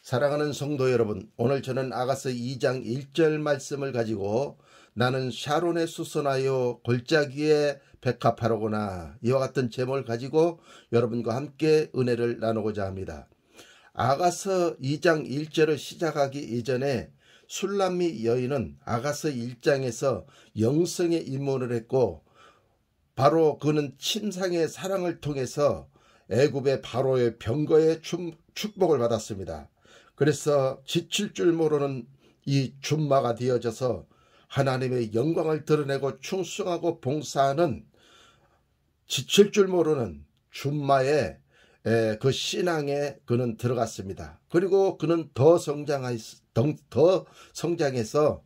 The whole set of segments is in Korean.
사랑하는 성도 여러분, 오늘 저는 아가서 2장 1절 말씀을 가지고 나는 샤론에 수선하여 골짜기에 백합하로구나, 이와 같은 제목을 가지고 여러분과 함께 은혜를 나누고자 합니다. 아가서 2장 1절을 시작하기 이전에 술람미 여인은 아가서 1장에서 영성에 입문을 했고, 바로 그는 침상의 사랑을 통해서 애굽의 바로의 병거의 축복을 받았습니다. 그래서 지칠 줄 모르는 이 줌마가 되어져서 하나님의 영광을 드러내고 충성하고 봉사하는 지칠 줄 모르는 줌마의 그 신앙에 그는 들어갔습니다. 그리고 그는 더 성장해서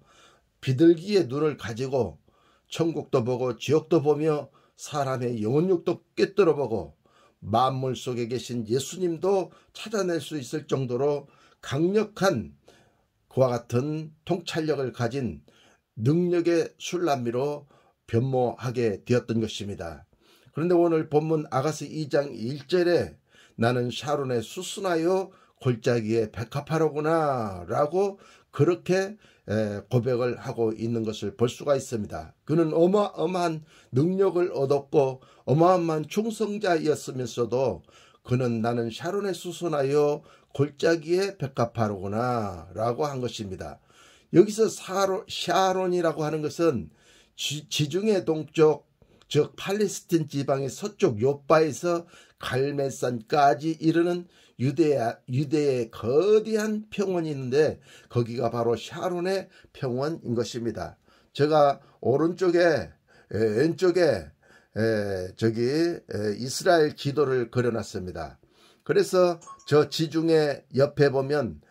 비둘기의 눈을 가지고 천국도 보고 지옥도 보며 사람의 영혼육도 꿰뚫어 보고 만물 속에 계신 예수님도 찾아낼 수 있을 정도로 강력한 그와 같은 통찰력을 가진 능력의 술람미로 변모하게 되었던 것입니다. 그런데 오늘 본문 아가서 2장 1절에 나는 샤론에 수순하여 골짜기에 백합하로구나 라고 그렇게 고백을 하고 있는 것을 볼 수가 있습니다. 그는 어마어마한 능력을 얻었고 어마어마한 충성자였으면서도 그는 나는 샤론에 수순하여 골짜기에 백합하로구나 라고 한 것입니다. 여기서 샤론이라고 하는 것은 지중해 동쪽, 즉 팔레스틴 지방의 서쪽 요바에서 갈멜산까지 이르는 유대의 거대한 평원이 있는데 거기가 바로 샤론의 평원인 것입니다. 제가 왼쪽에 이스라엘 지도를 그려놨습니다. 그래서 저 지중해 옆에 보면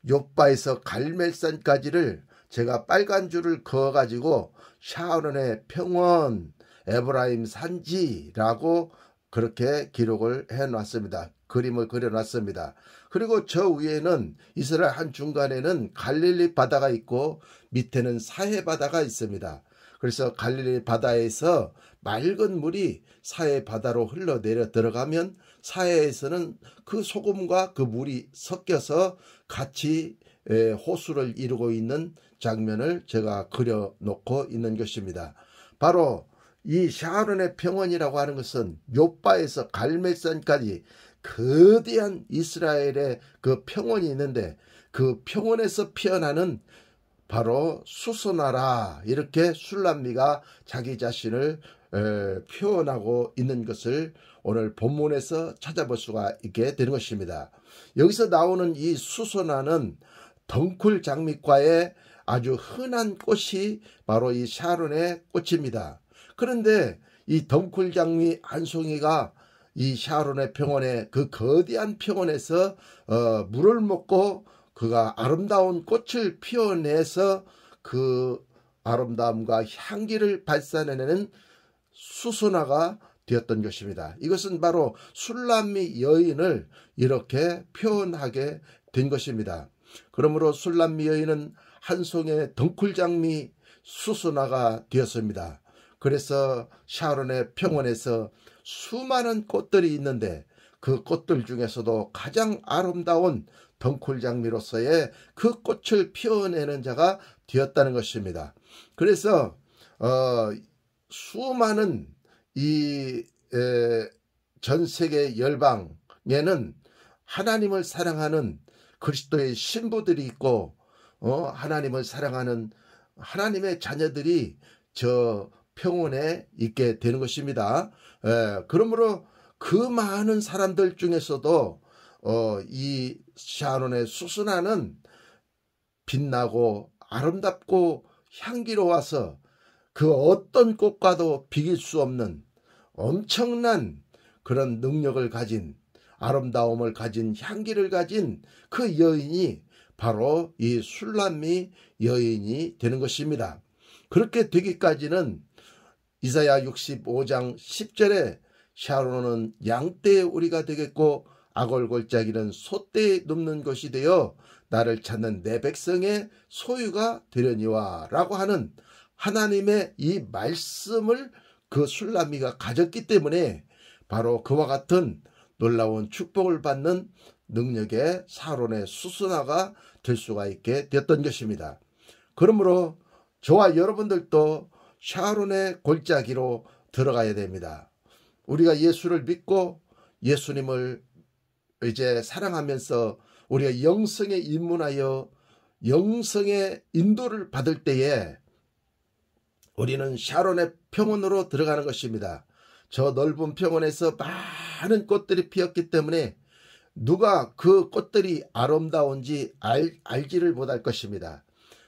요바에서 갈멜산까지를 제가 빨간 줄을 그어가지고 샤론의 평원, 에브라임 산지라고 그렇게 기록을 해놨습니다. 그림을 그려놨습니다. 그리고 저 위에는 이스라엘 한 중간에는 갈릴리 바다가 있고 밑에는 사해 바다가 있습니다. 그래서 갈릴리 바다에서 맑은 물이 사해 바다로 흘러내려 들어가면 사해에서는 그 소금과 그 물이 섞여서 같이 호수를 이루고 있는 장면을 제가 그려놓고 있는 것입니다. 바로 이 샤론의 평원이라고 하는 것은 요바에서 갈멜산까지 거대한 이스라엘의 그 평원이 있는데 그 평원에서 피어나는 바로 수소나라, 이렇게 술람미가 자기 자신을 표현하고 있는 것을 오늘 본문에서 찾아볼 수가 있게 되는 것입니다. 여기서 나오는 이 수소나는 덩쿨 장미과의 아주 흔한 꽃이 바로 이 샤론의 꽃입니다. 그런데 이 덩쿨 장미 한 송이가 이 샤론의 평원에, 그 거대한 평원에서 물을 먹고 그가 아름다운 꽃을 피워내서 그 아름다움과 향기를 발산해내는 수소나가 되었던 것입니다. 이것은 바로 술람미 여인을 이렇게 표현하게 된 것입니다. 그러므로 술람미 여인은 한 송이의 덩쿨장미 수소나가 되었습니다. 그래서 샤론의 평원에서 수많은 꽃들이 있는데 그 꽃들 중에서도 가장 아름다운 덩쿨장미로서의 그 꽃을 피워내는 자가 되었다는 것입니다. 그래서 수많은 이 전 세계 열방에는 하나님을 사랑하는 그리스도의 신부들이 있고 하나님을 사랑하는 하나님의 자녀들이 저 평원에 있게 되는 것입니다. 그러므로 그 많은 사람들 중에서도 이 샤론의 수순하는 빛나고 아름답고 향기로워서 그 어떤 꽃과도 비길 수 없는 엄청난 그런 능력을 가진, 아름다움을 가진, 향기를 가진 그 여인이 바로 이 술람미 여인이 되는 것입니다. 그렇게 되기까지는 이사야 65장 10절에 샤론은 양떼의 우리가 되겠고 아골골짜기는 소떼에 눕는 것이 되어 나를 찾는 내 백성의 소유가 되려니와 라고 하는 하나님의 이 말씀을 그 술람미가 가졌기 때문에 바로 그와 같은 놀라운 축복을 받는 능력의 사론의 수순화가 될 수가 있게 되었던 것입니다. 그러므로 저와 여러분들도 샤론의 골짜기로 들어가야 됩니다. 우리가 예수를 믿고 예수님을 이제 사랑하면서 우리가 영성에 입문하여 영성의 인도를 받을 때에 우리는 샤론의 평원으로 들어가는 것입니다. 저 넓은 평원에서 많은 꽃들이 피었기 때문에 누가 그 꽃들이 아름다운지 알지를 못할 것입니다.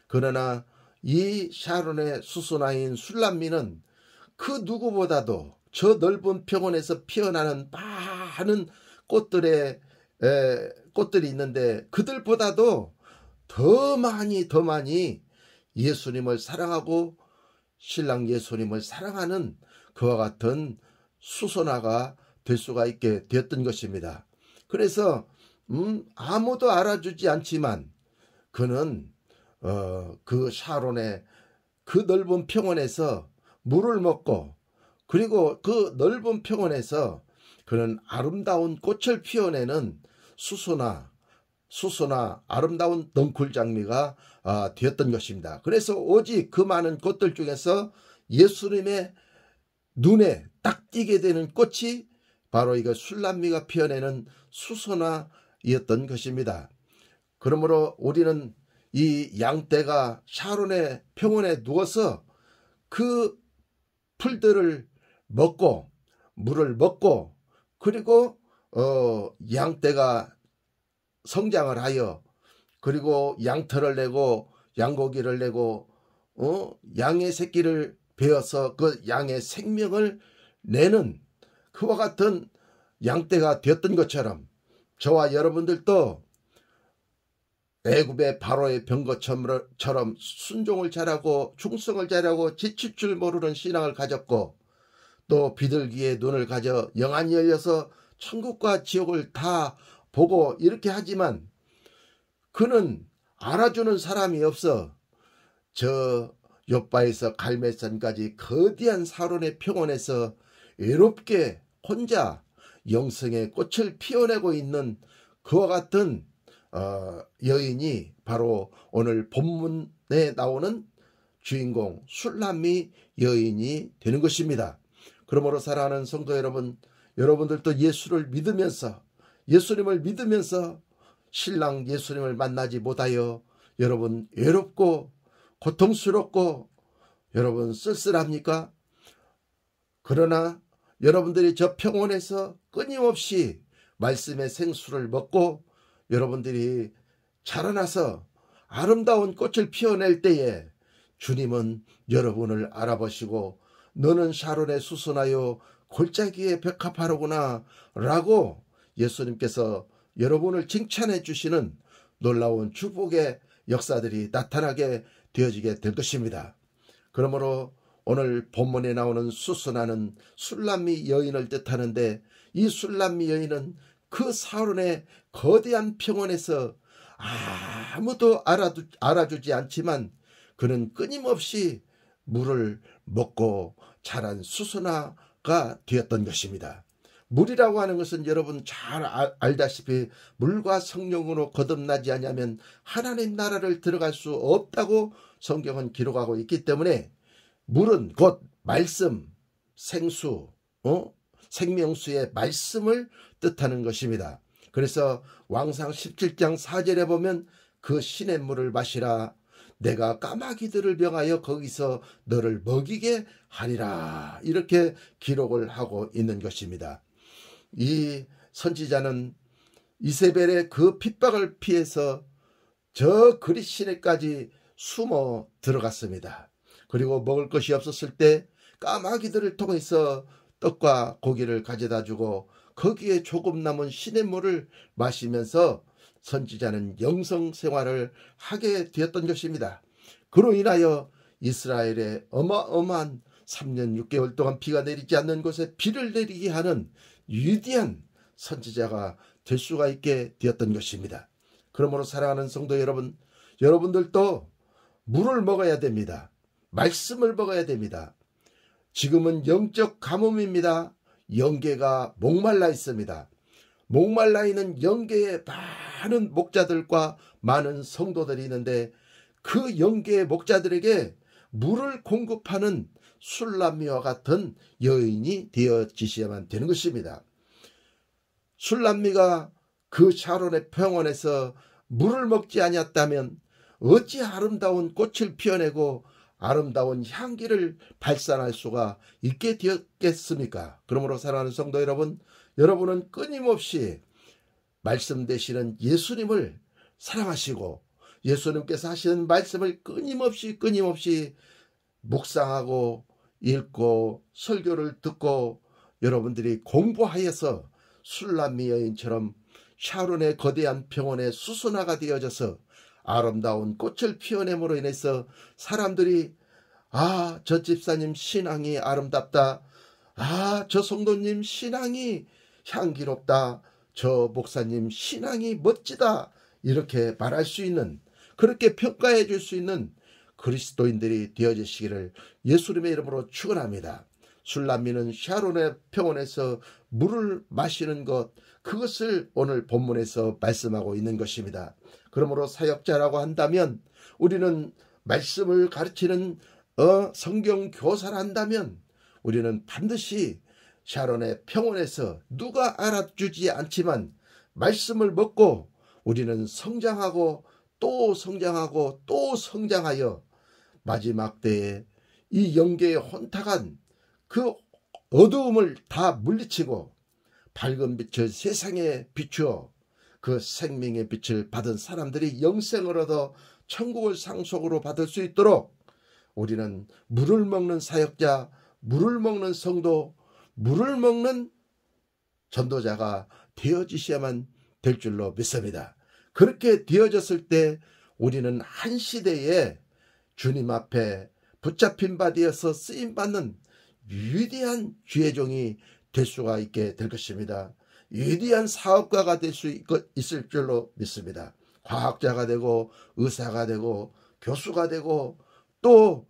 그러나 이 샤론의 수순화인 술람미는 그 누구보다도 저 넓은 평원에서 피어나는 많은 꽃들이 있는데 그들보다도 더 많이 예수님을 사랑하고 신랑 예수님을 사랑하는 그와 같은 수선화가 될 수가 있게 되었던 것입니다. 그래서 아무도 알아주지 않지만 그는 그 샤론의 그 넓은 평원에서 물을 먹고 그리고 그 넓은 평원에서 그는 아름다운 꽃을 피워내는 수선화 아름다운 덩굴장미가 되었던 것입니다. 그래서 오직 그 많은 꽃들 중에서 예수님의 눈에 딱 띄게 되는 꽃이 바로 이거 술람미가 피어내는 수선화이었던 것입니다. 그러므로 우리는 이 양떼가 샤론의 평원에 누워서 그 풀들을 먹고 물을 먹고 그리고 양떼가 성장을 하여 그리고 양털을 내고 양고기를 내고 양의 새끼를 베어서 그 양의 생명을 내는 그와 같은 양떼가 되었던 것처럼 저와 여러분들도 애굽의 바로의 병거처럼 순종을 잘하고 충성을 잘하고 지칠 줄 모르는 신앙을 가졌고 또 비둘기의 눈을 가져 영안이 열려서 천국과 지옥을 다 보고 이렇게 하지만 그는 알아주는 사람이 없어 저 욥바에서 갈멜산까지 거대한 사론의 평원에서 외롭게 혼자 영성의 꽃을 피워내고 있는 그와 같은 여인이 바로 오늘 본문에 나오는 주인공 술람미 여인이 되는 것입니다. 그러므로 사랑하는 성도 여러분, 여러분들도 예수님을 믿으면서 신랑 예수님을 만나지 못하여 여러분 외롭고 고통스럽고 여러분 쓸쓸합니까? 그러나 여러분들이 저 평원에서 끊임없이 말씀의 생수를 먹고 여러분들이 자라나서 아름다운 꽃을 피워낼 때에 주님은 여러분을 알아보시고 너는 샤론의 수선하여 골짜기에 백합하로구나 라고 예수님께서 여러분을 칭찬해 주시는 놀라운 축복의 역사들이 나타나게 되어지게 될 것입니다. 그러므로 오늘 본문에 나오는 수선하는 술람미 여인을 뜻하는데 이 술람미 여인은 그 사론의 거대한 평원에서 아무도 알아주지 않지만 그는 끊임없이 물을 먹고 자란 수선화가 되었던 것입니다. 물이라고 하는 것은 여러분 잘 알다시피 물과 성령으로 거듭나지 않으면 하나님 나라를 들어갈 수 없다고 성경은 기록하고 있기 때문에 물은 곧 말씀, 생수, 생명수의 말씀을 뜻하는 것입니다. 그래서 왕상 17장 4절에 보면 그 신의 물을 마시라 내가 까마귀들을 명하여 거기서 너를 먹이게 하리라 이렇게 기록을 하고 있는 것입니다. 이 선지자는 이세벨의 그 핍박을 피해서 저 그릿 시내까지 숨어 들어갔습니다. 그리고 먹을 것이 없었을 때 까마귀들을 통해서 떡과 고기를 가져다 주고 거기에 조금 남은 시냇물을 마시면서 선지자는 영성 생활을 하게 되었던 것입니다. 그로 인하여 이스라엘의 어마어마한 3년 6개월 동안 비가 내리지 않는 곳에 비를 내리게 하는 위대한 선지자가 될 수가 있게 되었던 것입니다. 그러므로 사랑하는 성도 여러분, 여러분들도 물을 먹어야 됩니다. 말씀을 먹어야 됩니다. 지금은 영적 가뭄입니다. 영계가 목말라 있습니다. 목말라 있는 영계의 많은 목자들과 많은 성도들이 있는데 그 영계의 목자들에게 물을 공급하는 술람미와 같은 여인이 되어지셔야만 되는 것입니다. 술람미가 그 샤론의 평원에서 물을 먹지 아니었다면 어찌 아름다운 꽃을 피워내고 아름다운 향기를 발산할 수가 있게 되었겠습니까? 그러므로 사랑하는 성도 여러분, 여러분은 끊임없이 말씀되시는 예수님을 사랑하시고 예수님께서 하시는 말씀을 끊임없이 묵상하고 읽고 설교를 듣고 여러분들이 공부하여서 술람미 여인처럼 샤론의 거대한 평원의 수선화가 되어져서 아름다운 꽃을 피워냄으로 인해서 사람들이 아, 저 집사님 신앙이 아름답다. 아, 저 성도님 신앙이 향기롭다. 저 목사님 신앙이 멋지다. 이렇게 말할 수 있는, 그렇게 평가해 줄 수 있는 그리스도인들이 되어주시기를 예수님의 이름으로 축원합니다. 술람미는 샤론의 평원에서 물을 마시는 것, 그것을 오늘 본문에서 말씀하고 있는 것입니다. 그러므로 사역자라고 한다면, 우리는 말씀을 가르치는 성경 교사를 한다면 우리는 반드시 샤론의 평원에서 누가 알아주지 않지만 말씀을 먹고 우리는 성장하고 또 성장하고 또 성장하여 마지막 때에 이 영계에 혼탁한 그 어두움을 다 물리치고 밝은 빛을 세상에 비추어 그 생명의 빛을 받은 사람들이 영생을 얻어 천국을 상속으로 받을 수 있도록 우리는 물을 먹는 사역자, 물을 먹는 성도, 물을 먹는 전도자가 되어지셔야만 될 줄로 믿습니다. 그렇게 되어졌을 때 우리는 한 시대에 주님 앞에 붙잡힌 바 되어서 쓰임받는 위대한 주의 종이 될 수가 있게 될 것입니다. 위대한 사업가가 될 수 있을 줄로 믿습니다. 과학자가 되고 의사가 되고 교수가 되고 또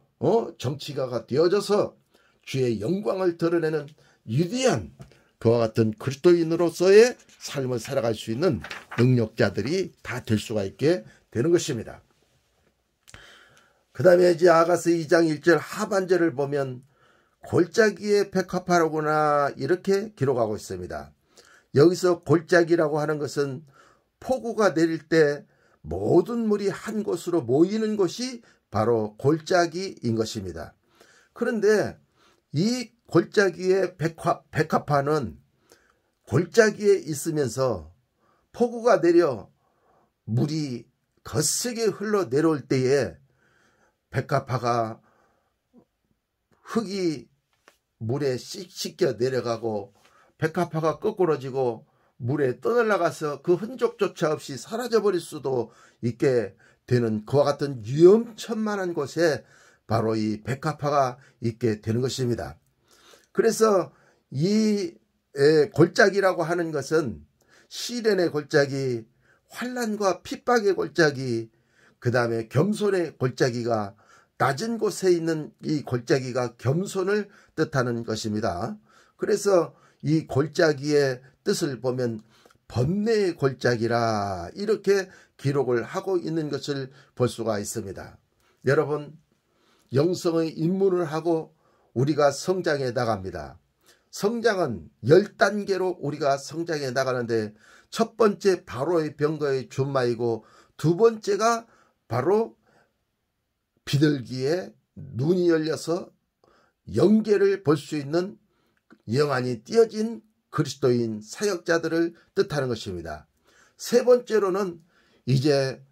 정치가가 되어져서 주의 영광을 드러내는 위대한 그와 같은 그리스도인으로서의 삶을 살아갈 수 있는 능력자들이 다 될 수가 있게 되는 것입니다. 그 다음에 이제 아가서 2장 1절 하반절을 보면 골짜기에 백합화로구나 이렇게 기록하고 있습니다. 여기서 골짜기라고 하는 것은 폭우가 내릴 때 모든 물이 한 곳으로 모이는 곳이 바로 골짜기인 것입니다. 그런데 이 골짜기의 백합화는 골짜기에 있으면서 폭우가 내려 물이 거세게 흘러 내려올 때에 백합화가 흙이 물에 씻겨 내려가고 백합화가 거꾸러지고 물에 떠날라가서 그 흔적조차 없이 사라져버릴 수도 있게 되는 그와 같은 위험천만한 곳에 바로 이 백합화가 있게 되는 것입니다. 그래서 이 골짜기라고 하는 것은 시련의 골짜기, 환난과 핍박의 골짜기, 그 다음에 겸손의 골짜기가 낮은 곳에 있는 이 골짜기가 겸손을 뜻하는 것입니다. 그래서 이 골짜기의 뜻을 보면 번뇌의 골짜기라 이렇게 기록을 하고 있는 것을 볼 수가 있습니다. 여러분, 영성의 입문을 하고 우리가 성장해 나갑니다. 성장은 10단계로 우리가 성장해 나가는데 첫 번째 바로의 병거의 준마이고 두 번째가 바로 비둘기에 눈이 열려서 영계를 볼 수 있는 영안이 띄어진 그리스도인 사역자들을 뜻하는 것입니다. 세 번째로는 이제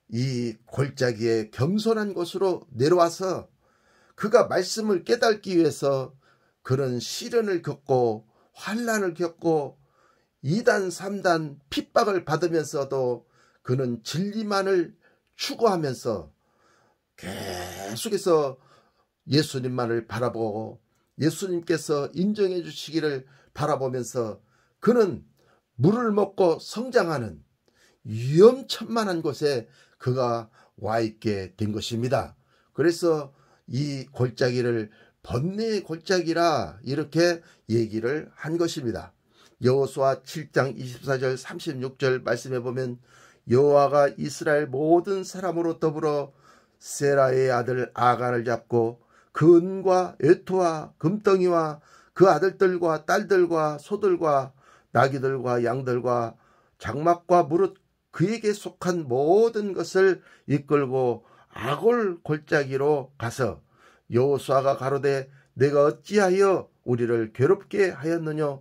이 골짜기에 겸손한 곳으로 내려와서 그가 말씀을 깨닫기 위해서 그런 시련을 겪고 환난을 겪고 2단 3단 핍박을 받으면서도 그는 진리만을 추구하면서 계속해서 예수님만을 바라보고 예수님께서 인정해 주시기를 바라보면서 그는 물을 먹고 성장하는 위험천만한 곳에 그가 와 있게 된 것입니다. 그래서 이 골짜기를 번뇌의 골짜기라 이렇게 얘기를 한 것입니다. 여호수아 7장 24절 36절 말씀해 보면 여호와가 이스라엘 모든 사람으로 더불어 세라의 아들 아간을 잡고 그 은과 외투와 금덩이와 그 아들들과 딸들과 소들과 나귀들과 양들과 장막과 무릇 그에게 속한 모든 것을 이끌고 아골 골짜기로 가서 여호수아가 가로되 내가 어찌하여 우리를 괴롭게 하였느냐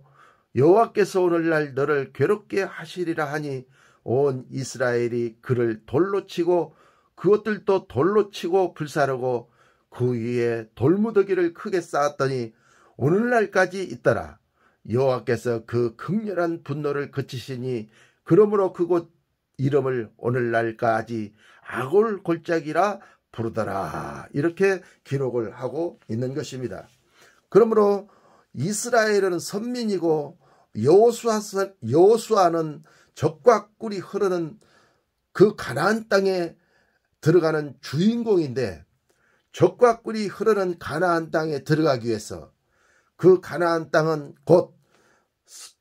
여호와께서 오늘날 너를 괴롭게 하시리라 하니 온 이스라엘이 그를 돌로 치고 그것들도 돌로 치고 불사르고 그 위에 돌무더기를 크게 쌓았더니 오늘날까지 있더라. 여호와께서 그 극렬한 분노를 그치시니 그러므로 그곳 이름을 오늘날까지 아골 골짜기라 부르더라. 이렇게 기록을 하고 있는 것입니다. 그러므로 이스라엘은 선민이고 여호수아는 젖과 꿀이 흐르는 그 가나안 땅에 들어가는 주인공인데 젖과 꿀이 흐르는 가나안 땅에 들어가기 위해서 그 가나안 땅은 곧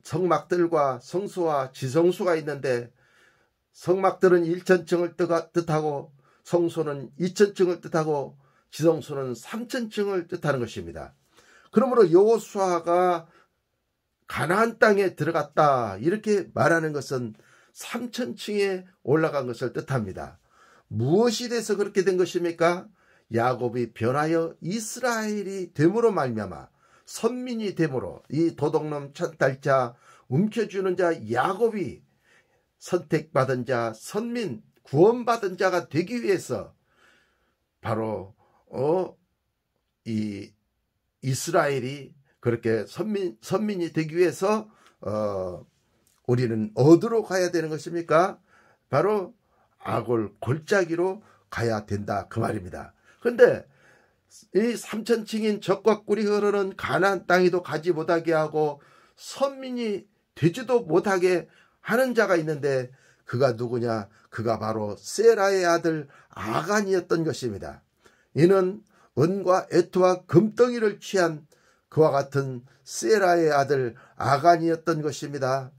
성막들과 성소와 지성소가 있는데 성막들은 1,000층을 뜻하고 성소는 2,000층을 뜻하고 지성소는 3,000층을 뜻하는 것입니다. 그러므로 여호수아가 가나안 땅에 들어갔다 이렇게 말하는 것은 3,000층에 올라간 것을 뜻합니다. 무엇이 돼서 그렇게 된 것입니까? 야곱이 변하여 이스라엘이 됨으로 말미암아 선민이 됨으로 이 도둑놈 천달자 움켜주는 자 야곱이 선택받은 자 선민 구원받은 자가 되기 위해서 바로 이 이스라엘이 그렇게 선민이 되기 위해서 우리는 어디로 가야 되는 것입니까? 바로 아골 골짜기로 가야 된다 그 말입니다. 그런데 이 3,000층인 젖과 꿀이 흐르는 가나안 땅에도 가지 못하게 하고 선민이 되지도 못하게 하는 자가 있는데 그가 누구냐? 그가 바로 세라의 아들 아간이었던 것입니다. 이는 은과 애투와 금덩이를 취한 그와 같은 세라의 아들 아간이었던 것입니다.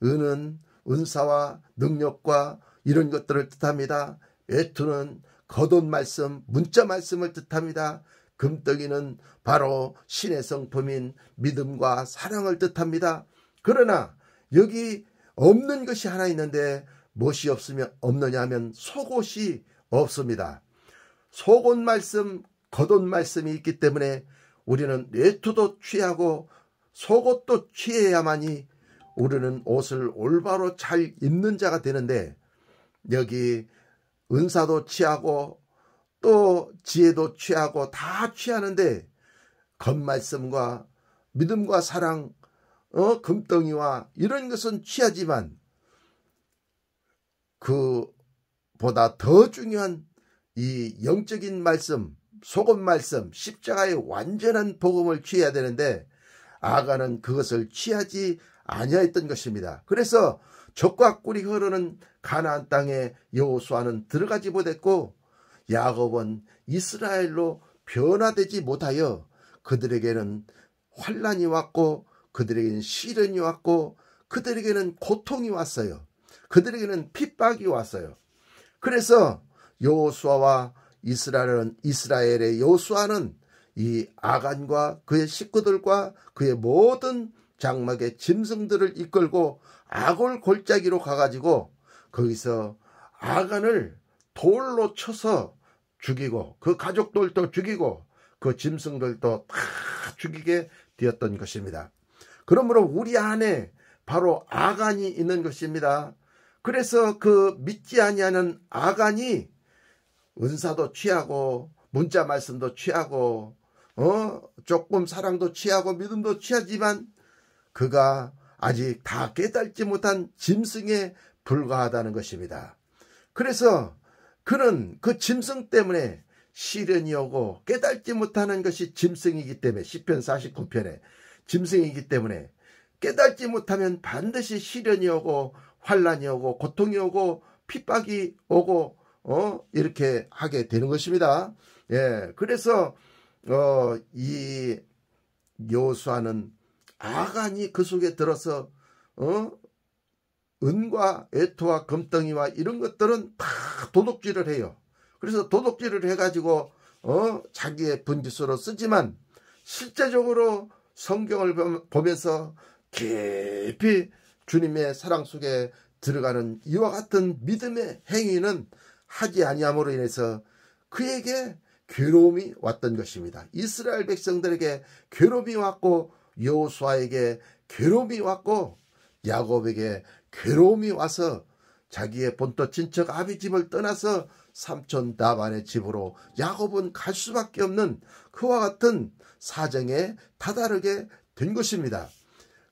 은은 은사와 능력과 이런 것들을 뜻합니다. 애투는 겉옷 말씀, 문자 말씀을 뜻합니다. 금덩이는 바로 신의 성품인 믿음과 사랑을 뜻합니다. 그러나 여기 없는 것이 하나 있는데 무엇이 없느냐 하면 속옷이 없습니다. 속옷 말씀, 겉옷 말씀이 있기 때문에 우리는 외투도 취하고 속옷도 취해야만이 우리는 옷을 올바로 잘 입는 자가 되는데 여기 은사도 취하고 또 지혜도 취하고 다 취하는데 겉말씀과 믿음과 사랑, 금덩이와 이런 것은 취하지만 그보다 더 중요한 이 영적인 말씀, 속옷 말씀, 십자가의 완전한 복음을 취해야 되는데 아간은 그것을 취하지 아니하였던 것입니다. 그래서 젖과 꿀이 흐르는 가나안 땅에 여호수아는 들어가지 못했고 야곱은 이스라엘로 변화되지 못하여 그들에게는 환난이 왔고 그들에게는 시련이 왔고 그들에게는 고통이 왔어요. 그들에게는 핍박이 왔어요. 그래서 여호수아와 이스라엘의 여호수아는 이 아간과 그의 식구들과 그의 모든 장막의 짐승들을 이끌고 아골 골짜기로 가가지고 거기서 아간을 돌로 쳐서 죽이고 그 가족들도 죽이고 그 짐승들도 다 죽이게 되었던 것입니다. 그러므로 우리 안에 바로 아간이 있는 것입니다. 그래서 그 믿지 아니하는 아간이 은사도 취하고 문자 말씀도 취하고 조금 사랑도 취하고 믿음도 취하지만 그가 아직 다 깨닫지 못한 짐승에 불과하다는 것입니다. 그래서 그는 그 짐승 때문에 시련이 오고 깨닫지 못하는 것이 짐승이기 때문에 시편 49편에 짐승이기 때문에 깨닫지 못하면 반드시 시련이 오고 환난이 오고 고통이 오고 핍박이 오고 이렇게 하게 되는 것입니다. 예, 그래서 이 여호수아는 아간이 그 속에 들어서 은과 애토와 금덩이와 이런 것들은 다 도둑질을 해요. 그래서 도둑질을 해가지고 자기의 분깃으로 쓰지만 실제적으로 성경을 보면서 깊이 주님의 사랑 속에 들어가는 이와 같은 믿음의 행위는 하지 아니함으로 인해서 그에게 괴로움이 왔던 것입니다. 이스라엘 백성들에게 괴로움이 왔고 여호수아에게 괴로움이 왔고 야곱에게 괴로움이 와서 자기의 본토 친척 아비 집을 떠나서 삼촌 라반의 집으로 야곱은 갈 수밖에 없는 그와 같은 사정에 다다르게 된 것입니다.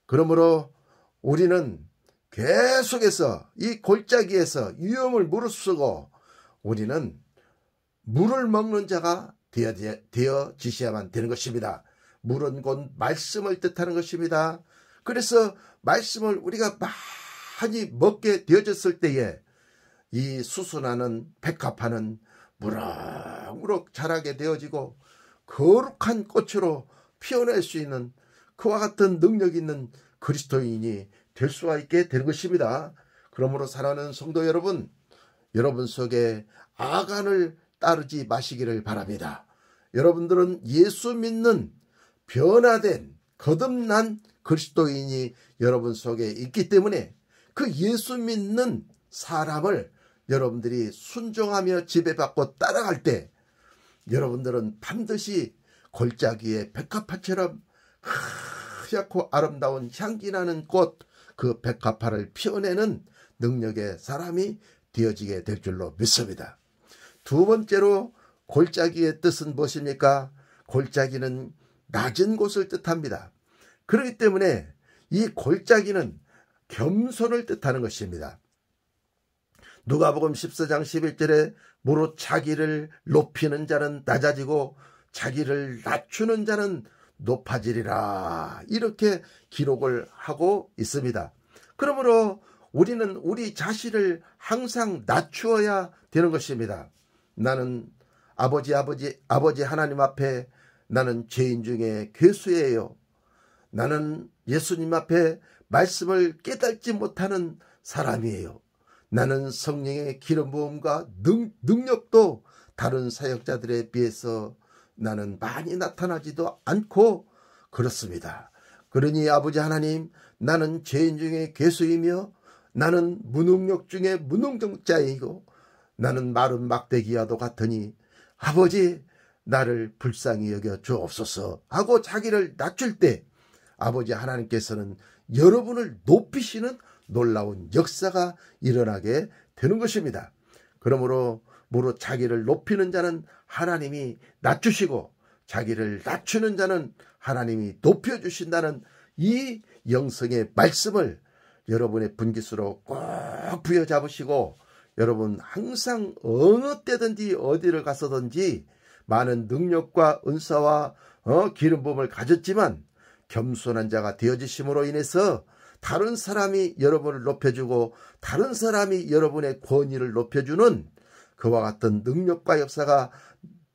그러므로 우리는 계속해서 이 골짜기에서 위험을 무릅쓰고 우리는 물을 먹는 자가 되어지셔야만 되는 것입니다. 물은 곧 말씀을 뜻하는 것입니다. 그래서 말씀을 우리가 많이 먹게 되어졌을 때에 이 수순하는 백합화는 무럭무럭 자라게 되어지고 거룩한 꽃으로 피어날 수 있는 그와 같은 능력 있는 그리스도인이 될 수가 있게 되는 것입니다. 그러므로 사랑하는 성도 여러분, 여러분 속에 아간을 따르지 마시기를 바랍니다. 여러분들은 예수 믿는 변화된 거듭난 그리스도인이 여러분 속에 있기 때문에 그 예수 믿는 사람을 여러분들이 순종하며 지배받고 따라갈 때 여러분들은 반드시 골짜기의 백합화처럼 하얗고 아름다운 향기나는 꽃, 그 백합화를 피워내는 능력의 사람이 되어지게 될 줄로 믿습니다. 두 번째로 골짜기의 뜻은 무엇입니까? 골짜기는 낮은 곳을 뜻합니다. 그렇기 때문에 이 골짜기는 겸손을 뜻하는 것입니다. 누가복음 14장 11절에 무릇 자기를 높이는 자는 낮아지고 자기를 낮추는 자는 높아지리라, 이렇게 기록을 하고 있습니다. 그러므로 우리는 우리 자신을 항상 낮추어야 되는 것입니다. 나는 아버지 하나님 앞에 나는 죄인 중에 괴수예요. 나는 예수님 앞에 말씀을 깨닫지 못하는 사람이에요. 나는 성령의 기름 부음과 능력도 다른 사역자들에 비해서 나는 많이 나타나지도 않고 그렇습니다. 그러니 아버지 하나님, 나는 죄인 중에 괴수이며 나는 무능력 중에 무능력자이고 나는 마른 막대기와도 같으니 아버지 나를 불쌍히 여겨 주옵소서 하고 자기를 낮출 때 아버지 하나님께서는 여러분을 높이시는 놀라운 역사가 일어나게 되는 것입니다. 그러므로 무릇 자기를 높이는 자는 하나님이 낮추시고 자기를 낮추는 자는 하나님이 높여주신다는 이 영성의 말씀을 여러분의 분깃으로 꼭 부여잡으시고 여러분 항상 어느 때든지 어디를 가서든지 많은 능력과 은사와 기름 부음을 가졌지만 겸손한 자가 되어지심으로 인해서 다른 사람이 여러분을 높여주고 다른 사람이 여러분의 권위를 높여주는 그와 같은 능력과 역사가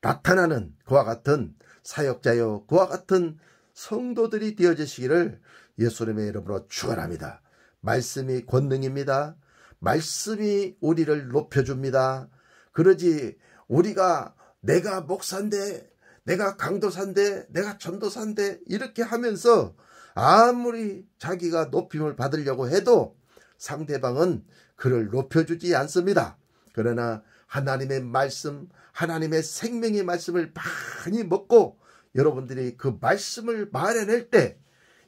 나타나는 그와 같은 사역자요 그와 같은 성도들이 되어지시기를 예수님의 이름으로 축원합니다. 말씀이 권능입니다. 말씀이 우리를 높여줍니다. 그러지 우리가 내가 목사인데 내가 강도사인데 내가 전도사인데 이렇게 하면서 아무리 자기가 높임을 받으려고 해도 상대방은 그를 높여주지 않습니다. 그러나 하나님의 말씀, 하나님의 생명의 말씀을 많이 먹고 여러분들이 그 말씀을 말해낼 때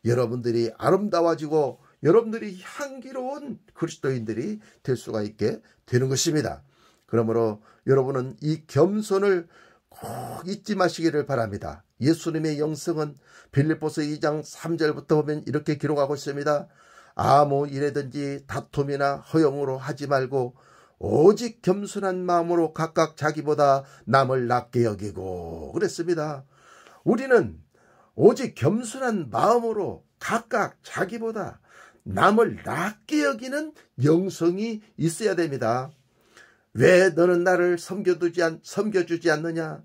여러분들이 아름다워지고 여러분들이 향기로운 그리스도인들이 될 수가 있게 되는 것입니다. 그러므로 여러분은 이 겸손을 꼭 잊지 마시기를 바랍니다. 예수님의 영성은 빌립보서 2장 3절부터 보면 이렇게 기록하고 있습니다. 아무 일에든지 다툼이나 허용으로 하지 말고 오직 겸손한 마음으로 각각 자기보다 남을 낮게 여기고 그랬습니다. 우리는 오직 겸손한 마음으로 각각 자기보다 남을 낮게 여기는 영성이 있어야 됩니다. 왜 너는 나를 섬겨주지 않느냐?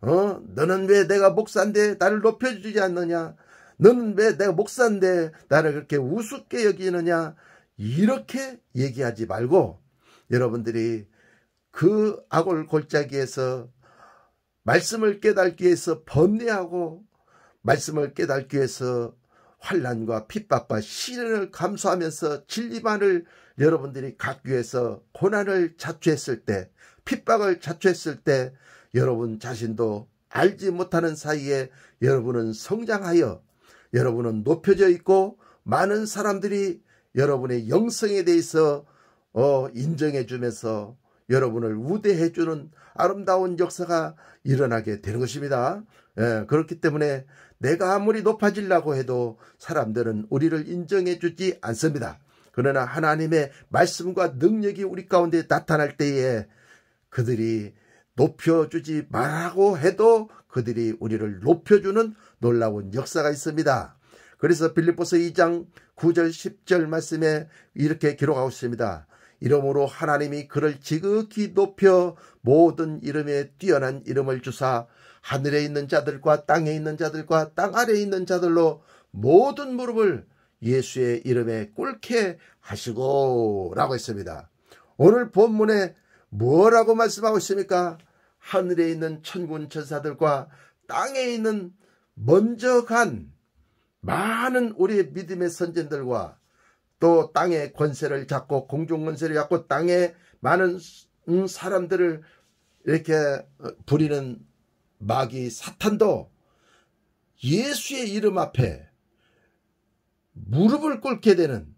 너는 왜 내가 목사인데 나를 높여주지 않느냐? 너는 왜 내가 목사인데 나를 그렇게 우습게 여기느냐, 이렇게 얘기하지 말고 여러분들이 그 악을 골짜기에서 말씀을 깨닫기 위해서 번뇌하고 말씀을 깨닫기 위해서 환난과 핍박과 시련을 감수하면서 진리만을 여러분들이 갖기 위해서 고난을 자초했을 때, 핍박을 자초했을 때 여러분 자신도 알지 못하는 사이에 여러분은 성장하여 여러분은 높여져 있고 많은 사람들이 여러분의 영성에 대해서 인정해 주면서 여러분을 우대해 주는 아름다운 역사가 일어나게 되는 것입니다. 그렇기 때문에 내가 아무리 높아지려고 해도 사람들은 우리를 인정해 주지 않습니다. 그러나 하나님의 말씀과 능력이 우리 가운데 나타날 때에 그들이 높여주지 말라고 해도 그들이 우리를 높여주는 놀라운 역사가 있습니다. 그래서 빌립보서 2장 9절 10절 말씀에 이렇게 기록하고 있습니다. 이러므로 하나님이 그를 지극히 높여 모든 이름에 뛰어난 이름을 주사 하늘에 있는 자들과 땅에 있는 자들과 땅 아래에 있는 자들로 모든 무릎을 예수의 이름에 꿇게 하시고 라고 했습니다. 오늘 본문에 뭐라고 말씀하고 있습니까? 하늘에 있는 천군 천사들과 땅에 있는 먼저 간 많은 우리의 믿음의 선진들과 또 땅의 권세를 잡고 공중 권세를 잡고 땅에 많은 사람들을 이렇게 부리는 마귀 사탄도 예수의 이름 앞에 무릎을 꿇게 되는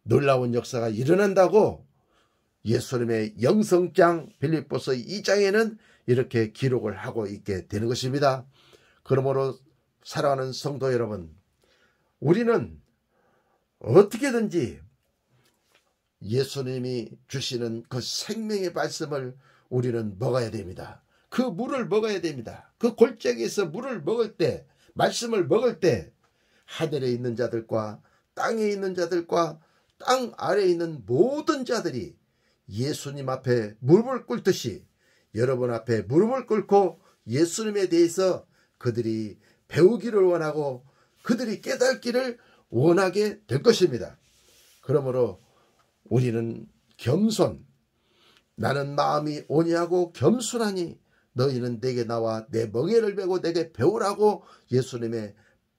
놀라운 역사가 일어난다고 예수님의 영성장 빌립보서 2장에는 이렇게 기록을 하고 있게 되는 것입니다. 그러므로 사랑하는 성도 여러분, 우리는 어떻게든지 예수님이 주시는 그 생명의 말씀을 우리는 먹어야 됩니다. 그 물을 먹어야 됩니다. 그 골짜기에서 물을 먹을 때, 말씀을 먹을 때 하늘에 있는 자들과 땅에 있는 자들과 땅 아래에 있는 모든 자들이 예수님 앞에 무릎을 꿇듯이 여러분 앞에 무릎을 꿇고 예수님에 대해서 그들이 배우기를 원하고 그들이 깨닫기를 원하게 될 것입니다. 그러므로 우리는 겸손, 나는 마음이 온유하고 겸손하니 너희는 내게 나와 내 멍에를 메고 내게 배우라고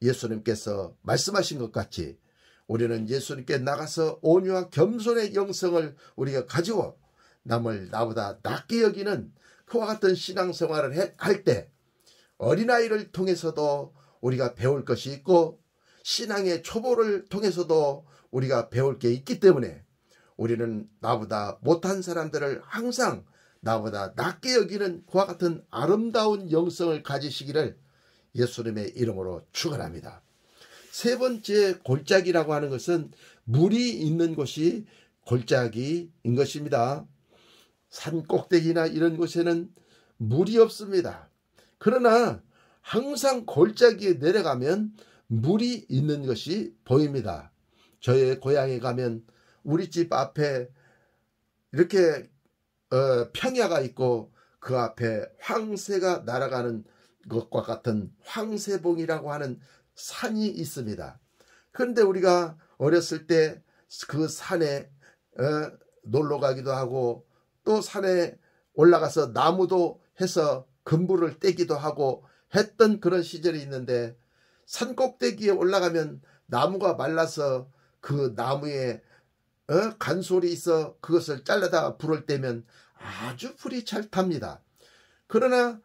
예수님께서 말씀하신 것 같이 우리는 예수님께 나가서 온유와 겸손의 영성을 우리가 가지고 남을 나보다 낮게 여기는 그와 같은 신앙생활을 할 때 어린아이를 통해서도 우리가 배울 것이 있고 신앙의 초보를 통해서도 우리가 배울 게 있기 때문에 우리는 나보다 못한 사람들을 항상 나보다 낮게 여기는 그와 같은 아름다운 영성을 가지시기를 예수님의 이름으로 축원합니다. 세 번째 골짜기라고 하는 것은 물이 있는 곳이 골짜기인 것입니다. 산 꼭대기나 이런 곳에는 물이 없습니다. 그러나 항상 골짜기에 내려가면 물이 있는 것이 보입니다. 저의 고향에 가면 우리 집 앞에 이렇게 평야가 있고 그 앞에 황새가 날아가는 것과 같은 황새봉이라고 하는 산이 있습니다. 그런데 우리가 어렸을 때 그 산에 놀러 가기도 하고 또 산에 올라가서 나무도 해서 금부를 떼기도 하고 했던 그런 시절이 있는데 산 꼭대기에 올라가면 나무가 말라서 그 나무에 간솔이 있어 그것을 잘라다 불을 떼면 아주 불이 잘 탑니다. 그러나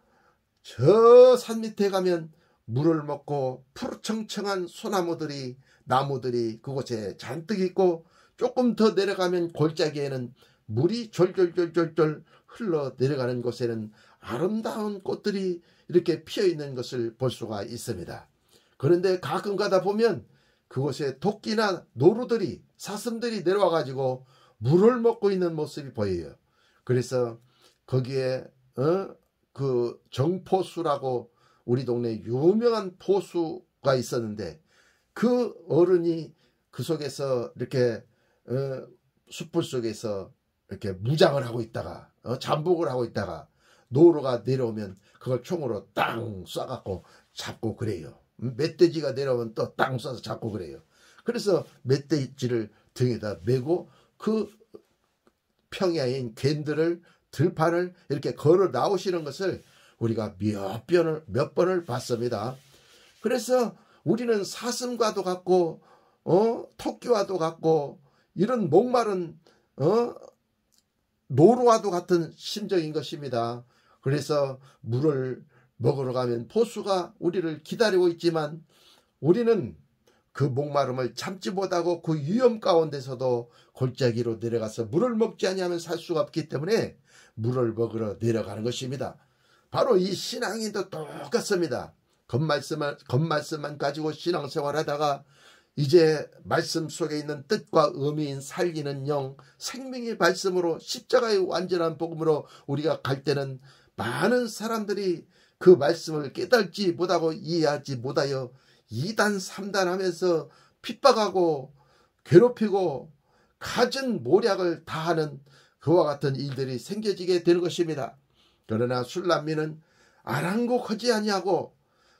저 산 밑에 가면 물을 먹고 푸르청청한 소나무들이 나무들이 그곳에 잔뜩 있고 조금 더 내려가면 골짜기에는 물이 졸졸졸졸 흘러 내려가는 곳에는 아름다운 꽃들이 이렇게 피어 있는 것을 볼 수가 있습니다. 그런데 가끔 가다 보면 그곳에 토끼나 노루들이 사슴들이 내려와 가지고 물을 먹고 있는 모습이 보여요. 그래서 거기에 그 정포수라고 우리 동네 유명한 포수가 있었는데 그 어른이 그 속에서 이렇게 숯불 속에서 이렇게 무장을 하고 있다가 잠복을 하고 있다가 노루가 내려오면 그걸 총으로 땅 쏴갖고 잡고 그래요. 멧돼지가 내려오면 또 땅 쏴서 잡고 그래요. 그래서 멧돼지를 등에다 메고 그 평야인 괸들을 들판을 이렇게 걸어 나오시는 것을 우리가 몇 번을 봤습니다. 그래서 우리는 사슴과도 같고 토끼와도 같고 이런 목마른 노루와도 같은 심정인 것입니다. 그래서 물을 먹으러 가면 포수가 우리를 기다리고 있지만 우리는 그 목마름을 참지 못하고 그 위험 가운데서도 골짜기로 내려가서 물을 먹지 아니하면 살 수가 없기 때문에 물을 먹으러 내려가는 것입니다. 바로 이 신앙인도 똑같습니다. 겉말씀만 가지고 신앙생활하다가 이제 말씀 속에 있는 뜻과 의미인 살리는 영, 생명의 말씀으로 십자가의 완전한 복음으로 우리가 갈 때는 많은 사람들이 그 말씀을 깨닫지 못하고 이해하지 못하여 2단 3단 하면서 핍박하고 괴롭히고 갖은 모략을 다하는 그와 같은 일들이 생겨지게 되는 것입니다. 그러나 술람미는 아랑곳하지 아니하고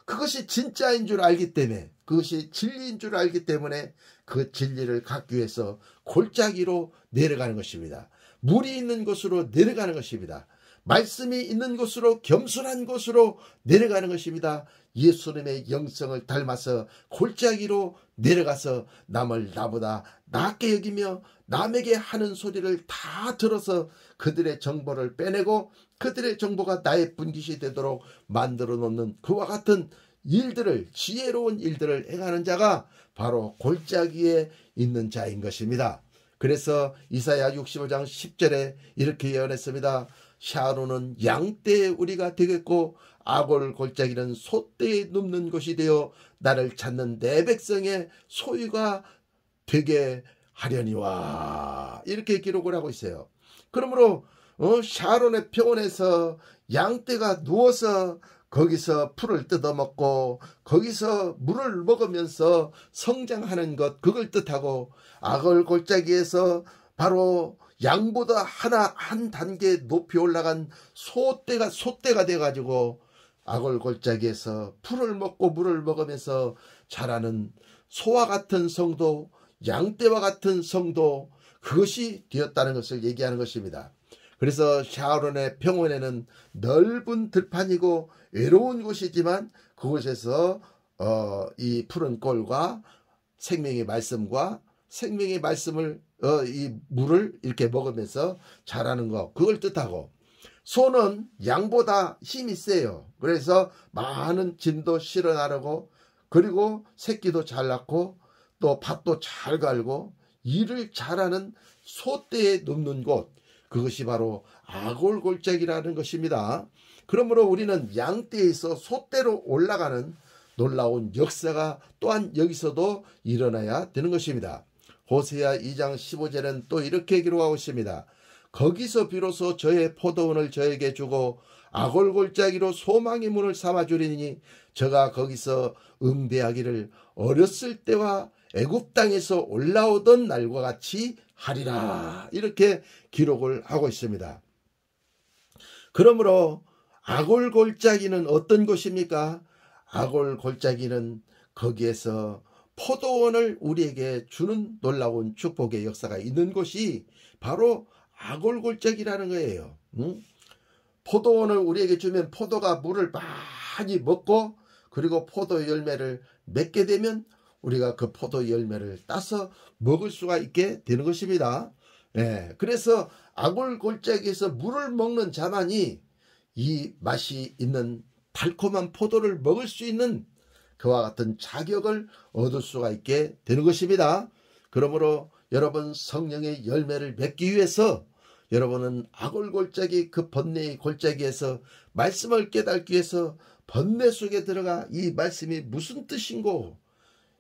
그것이 진짜인 줄 알기 때문에, 그것이 진리인 줄 알기 때문에 그 진리를 갖기 위해서 골짜기로 내려가는 것입니다. 물이 있는 곳으로 내려가는 것입니다. 말씀이 있는 곳으로, 겸손한 곳으로 내려가는 것입니다. 예수님의 영성을 닮아서 골짜기로 내려가서 남을 나보다 낫게 여기며 남에게 하는 소리를 다 들어서 그들의 정보를 빼내고 그들의 정보가 나의 분깃이 되도록 만들어 놓는 그와 같은 일들을, 지혜로운 일들을 행하는 자가 바로 골짜기에 있는 자인 것입니다. 그래서 이사야 65장 10절에 이렇게 예언했습니다. 샤론은 양떼의 우리가 되겠고 아골 골짜기는 소떼에 눕는 곳이 되어 나를 찾는 내 백성의 소유가 되게 하려니와, 이렇게 기록을 하고 있어요. 그러므로 샤론의 평원에서 양떼가 누워서 거기서 풀을 뜯어먹고 거기서 물을 먹으면서 성장하는 것, 그걸 뜻하고, 아골 골짜기에서 바로 양보다 한 단계 높이 올라간 소떼가 돼가지고 아골 골짜기에서 풀을 먹고 물을 먹으면서 자라는 소와 같은 성도, 양떼와 같은 성도, 그것이 되었다는 것을 얘기하는 것입니다. 그래서 샤론의 평원에는 넓은 들판이고 외로운 곳이지만 그곳에서 이 푸른 꼴과 생명의 말씀과 생명의 말씀을 이 물을 이렇게 먹으면서 자라는 것, 그걸 뜻하고, 소는 양보다 힘이 세요. 그래서 많은 짐도 실어 나르고 그리고 새끼도 잘 낳고 또 밭도 잘 갈고 일을 잘하는 소떼에 눕는 곳, 그것이 바로 아골 골짜기라는 것입니다. 그러므로 우리는 양떼에서 소떼로 올라가는 놀라운 역사가 또한 여기서도 일어나야 되는 것입니다. 호세아 2장 15절은 또 이렇게 기록하고 있습니다. 거기서 비로소 저의 포도원을 저에게 주고 아골 골짜기로 소망의 문을 삼아주리니 저가 거기서 응대하기를 어렸을 때와 애굽 땅에서 올라오던 날과 같이 하리라, 이렇게 기록을 하고 있습니다. 그러므로 아골 골짜기는 어떤 곳입니까? 아골 골짜기는 거기에서 포도원을 우리에게 주는 놀라운 축복의 역사가 있는 곳이 바로 아골 골짜기라는 거예요. 포도원을 우리에게 주면 포도가 물을 많이 먹고 그리고 포도 열매를 맺게 되면 우리가 그 포도 열매를 따서 먹을 수가 있게 되는 것입니다. 그래서 아골 골짜기에서 물을 먹는 자만이 이 맛이 있는 달콤한 포도를 먹을 수 있는 그와 같은 자격을 얻을 수가 있게 되는 것입니다. 그러므로 여러분, 성령의 열매를 맺기 위해서 여러분은 아골 골짜기, 그 번뇌의 골짜기에서 말씀을 깨닫기 위해서 번뇌 속에 들어가 이 말씀이 무슨 뜻인고,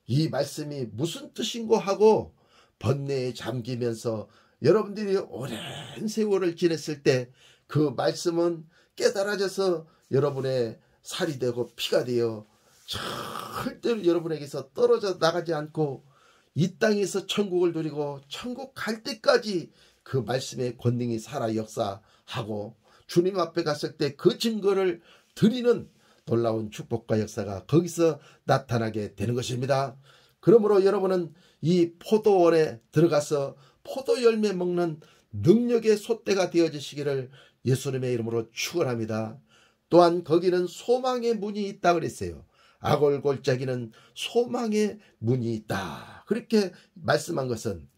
이 말씀이 무슨 뜻인고 하고 번뇌에 잠기면서 여러분들이 오랜 세월을 지냈을 때 그 말씀은 깨달아져서 여러분의 살이 되고 피가 되어 절대로 여러분에게서 떨어져 나가지 않고 이 땅에서 천국을 누리고 천국 갈 때까지 그 말씀의 권능이 살아 역사하고 주님 앞에 갔을 때 그 증거를 드리는 놀라운 축복과 역사가 거기서 나타나게 되는 것입니다. 그러므로 여러분은 이 포도원에 들어가서 포도 열매 먹는 능력의 솥대가 되어지시기를 예수님의 이름으로 축원합니다. 또한 거기는 소망의 문이 있다 그랬어요. 아골골짜기는 소망의 문이 있다. 그렇게 말씀한 것은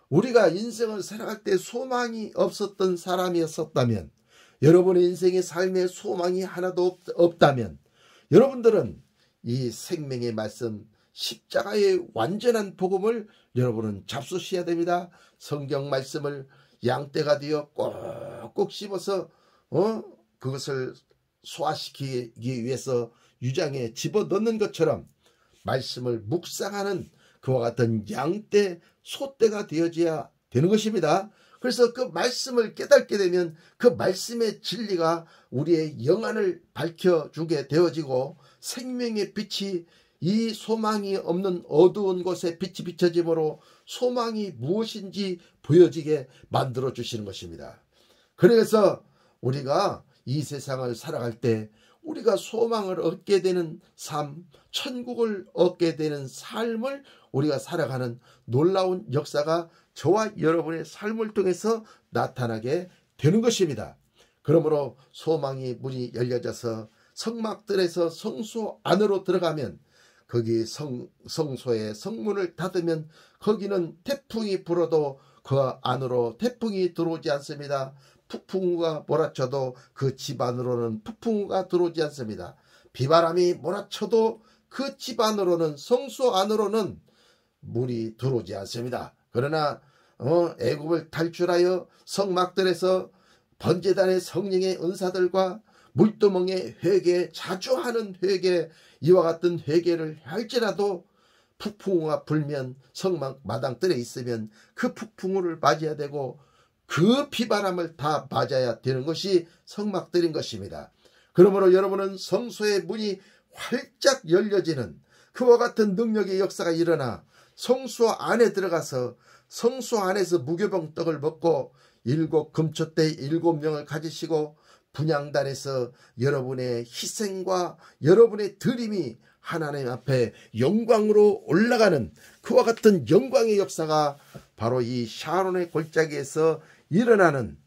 우리가 인생을 살아갈 때 소망이 없었던 사람이었다면, 여러분의 인생의 삶에 소망이 하나도 없다면 여러분들은 이 생명의 말씀 십자가의 완전한 복음을 여러분은 잡수셔야 됩니다. 성경 말씀을 양떼가 되어 꼭꼭 씹어서 그것을 소화시키기 위해서 유장에 집어넣는 것처럼 말씀을 묵상하는 그와 같은 양떼 소떼가 되어져야 되는 것입니다. 그래서 그 말씀을 깨닫게 되면 그 말씀의 진리가 우리의 영안을 밝혀주게 되어지고 생명의 빛이 이 소망이 없는 어두운 곳에 빛이 비춰짐으로 소망이 무엇인지 보여지게 만들어 주시는 것입니다. 그래서 우리가 이 세상을 살아갈 때 우리가 소망을 얻게 되는 삶, 천국을 얻게 되는 삶을 우리가 살아가는 놀라운 역사가 저와 여러분의 삶을 통해서 나타나게 되는 것입니다. 그러므로 소망의 문이 열려져서 성막들에서 성소 안으로 들어가면 거기 성소의 성문을 닫으면 거기는 태풍이 불어도 그 안으로 태풍이 들어오지 않습니다. 폭풍우가 몰아쳐도 그 집 안으로는 폭풍우가 들어오지 않습니다. 비바람이 몰아쳐도 그 집 안으로는 성소 안으로는 물이 들어오지 않습니다. 그러나 애굽을 탈출하여 성막들에서 번제단의 성령의 은사들과 물두멍의 회개, 자주 하는 회개, 이와 같은 회개를 할지라도 폭풍우가 불면 성막 마당들에 있으면 그 폭풍우를 맞아야 되고 그 비바람을 다 맞아야 되는 것이 성막들인 것입니다. 그러므로 여러분은 성소의 문이 활짝 열려지는 그와 같은 능력의 역사가 일어나 성소 안에 들어가서 성소 안에서 무교병 떡을 먹고 7 금초대 7명을 가지시고 분향단에서 여러분의 희생과 여러분의 드림이 하나님 앞에 영광으로 올라가는 그와 같은 영광의 역사가 바로 이 샤론의 골짜기에서 일어나는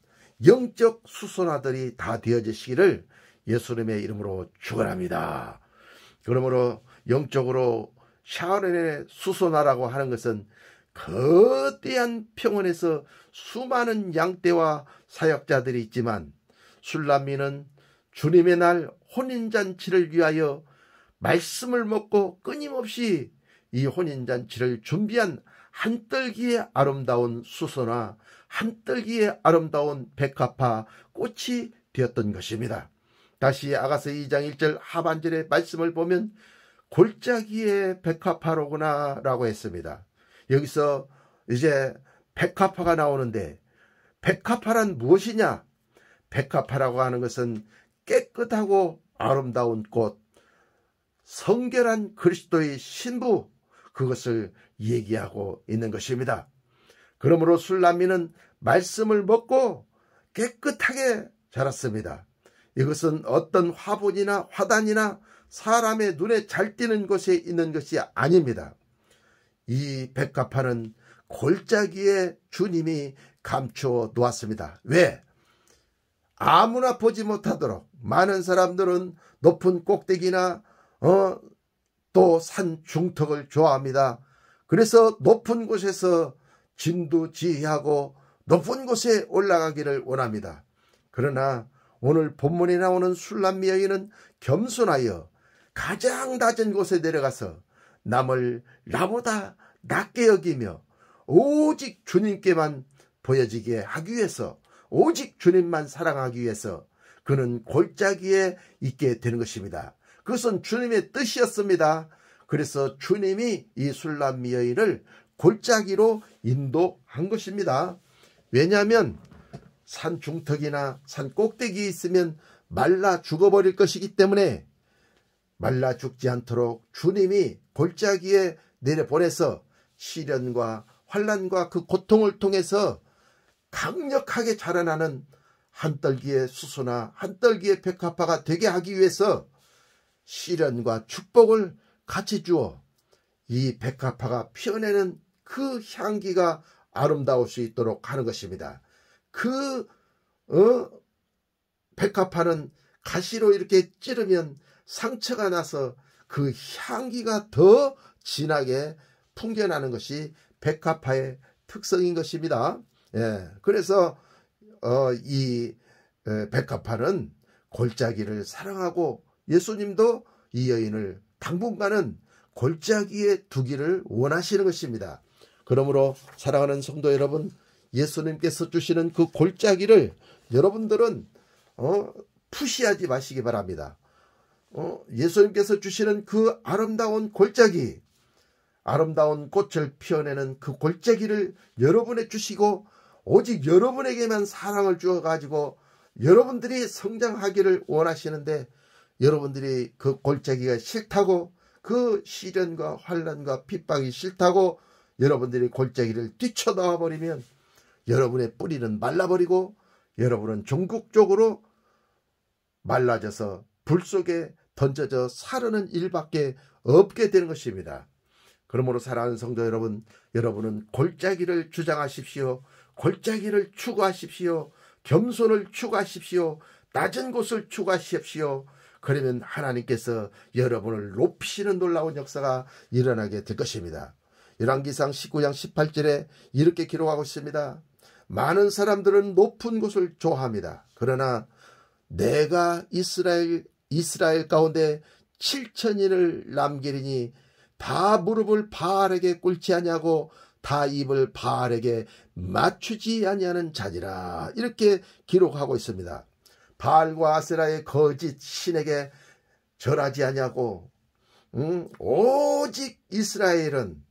영적 수소나들이 다 되어지시기를 예수님의 이름으로 축원합니다. 그러므로 영적으로 샤론의 수소나라고 하는 것은 거대한 평원에서 수많은 양떼와 사역자들이 있지만 술람미는 주님의 날 혼인잔치를 위하여 말씀을 먹고 끊임없이 이 혼인잔치를 준비한 한떨기의 아름다운 수소나 한떨기의 아름다운 백합화 꽃이 되었던 것입니다. 다시 아가서 2장 1절 하반절의 말씀을 보면 골짜기의 백합화로구나 라고 했습니다. 여기서 이제 백합화가 나오는데 백합화란 무엇이냐? 백합화라고 하는 것은 깨끗하고 아름다운 꽃, 성결한 그리스도의 신부, 그것을 얘기하고 있는 것입니다. 그러므로 술람미는 말씀을 먹고 깨끗하게 자랐습니다. 이것은 어떤 화분이나 화단이나 사람의 눈에 잘 띄는 곳에 있는 것이 아닙니다. 이 백합화는 골짜기에 주님이 감추어 놓았습니다. 왜? 아무나 보지 못하도록. 많은 사람들은 높은 꼭대기나 또 산 중턱을 좋아합니다. 그래서 높은 곳에서 진두지휘하고 높은 곳에 올라가기를 원합니다. 그러나 오늘 본문에 나오는 술람미 여인은 겸손하여 가장 낮은 곳에 내려가서 남을 나보다 낮게 여기며 오직 주님께만 보여지게 하기 위해서, 오직 주님만 사랑하기 위해서 그는 골짜기에 있게 되는 것입니다. 그것은 주님의 뜻이었습니다. 그래서 주님이 이 술람미 여인을 골짜기로 인도한 것입니다. 왜냐하면 산 중턱이나 산 꼭대기에 있으면 말라 죽어버릴 것이기 때문에 말라 죽지 않도록 주님이 골짜기에 내려보내서 시련과 환난과 그 고통을 통해서 강력하게 자라나는 한떨기의 수소나 한떨기의 백합화가 되게 하기 위해서 시련과 축복을 같이 주어 이 백합화가 피어내는 그 향기가 아름다울 수 있도록 하는 것입니다. 그 백합화는 가시로 이렇게 찌르면 상처가 나서 그 향기가 더 진하게 풍겨나는 것이 백합화의 특성인 것입니다. 그래서 이 백합화는 골짜기를 사랑하고 예수님도 이 여인을 당분간은 골짜기에 두기를 원하시는 것입니다. 그러므로 사랑하는 성도 여러분, 예수님께서 주시는 그 골짜기를 여러분들은 푸시하지 마시기 바랍니다. 예수님께서 주시는 그 아름다운 골짜기, 아름다운 꽃을 피워내는 그 골짜기를 여러분에 주시고 오직 여러분에게만 사랑을 주어가지고 여러분들이 성장하기를 원하시는데 여러분들이 그 골짜기가 싫다고 그 시련과 환난과 핍박이 싫다고 여러분들이 골짜기를 뛰쳐나와 버리면 여러분의 뿌리는 말라버리고 여러분은 종국적으로 말라져서 불 속에 던져져 사르는 일밖에 없게 되는 것입니다. 그러므로 사랑하는 성도 여러분, 여러분은 골짜기를 주장하십시오. 골짜기를 추구하십시오. 겸손을 추구하십시오. 낮은 곳을 추구하십시오. 그러면 하나님께서 여러분을 높이시는 놀라운 역사가 일어나게 될 것입니다. 열왕기상 19장 18절에 이렇게 기록하고 있습니다. 많은 사람들은 높은 곳을 좋아합니다. 그러나 내가 이스라엘 가운데 7천인을 남기리니 다 무릎을 바알에게 꿇지 아니하고 다 입을 바알에게 맞추지 아니하는 자니라. 이렇게 기록하고 있습니다. 바알과 아세라의 거짓 신에게 절하지 아니하고 오직 이스라엘은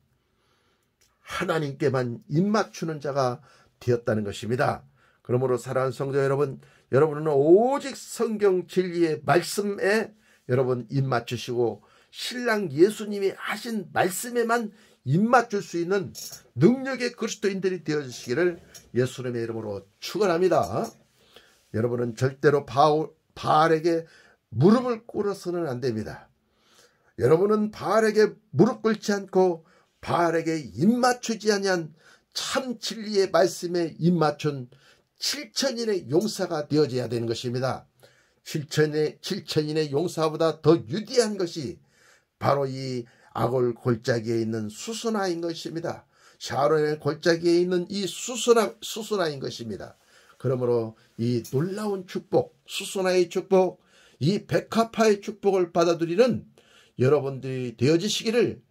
하나님께만 입맞추는 자가 되었다는 것입니다. 그러므로 사랑하는 성도 여러분, 여러분은 오직 성경 진리의 말씀에 여러분 입맞추시고 신랑 예수님이 하신 말씀에만 입맞출 수 있는 능력의 그리스도인들이 되어주시기를 예수님의 이름으로 축원합니다. 여러분은 절대로 바알에게 무릎을 꿇어서는 안 됩니다. 여러분은 바알에게 무릎 꿇지 않고 바알에게 입맞추지 아니한 참 진리의 말씀에 입맞춘 7천인의 용사가 되어져야 되는 것입니다. 7천인의 용사보다 더 유대한 것이 바로 이 아골 골짜기에 있는 수소나인 것입니다. 샤론의 골짜기에 있는 이 수소나인 것입니다. 그러므로 이 놀라운 축복, 수소나의 축복, 이 백합화의 축복을 받아들이는 여러분들이 되어지시기를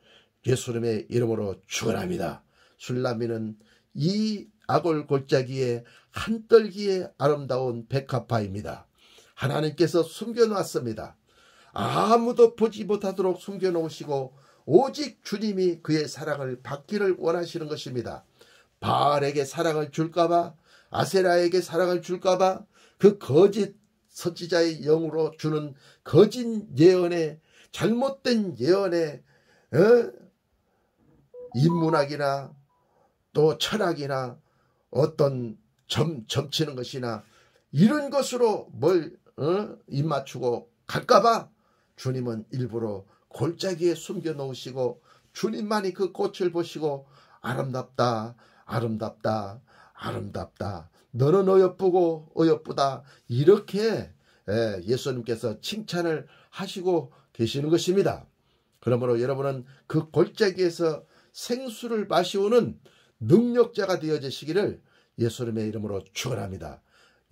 예수님의 이름으로 축원합니다. 술라미는 이 아골 골짜기에 한떨기의 아름다운 백합화입니다. 하나님께서 숨겨놨습니다. 아무도 보지 못하도록 숨겨놓으시고 오직 주님이 그의 사랑을 받기를 원하시는 것입니다. 바알에게 사랑을 줄까봐, 아세라에게 사랑을 줄까봐 그 거짓 선지자의 영으로 주는 거짓 예언에, 잘못된 예언에 인문학이나 또 철학이나 어떤 점치는 것이나 이런 것으로 뭘 입맞추고 갈까봐 주님은 일부러 골짜기에 숨겨 놓으시고 주님만이 그 꽃을 보시고 아름답다, 아름답다, 아름답다, 너는 어여쁘고 어여쁘다, 이렇게 예수님께서 칭찬을 하시고 계시는 것입니다. 그러므로 여러분은 그 골짜기에서 생수를 마시오는 능력자가 되어지시기를 예수님의 이름으로 축원합니다.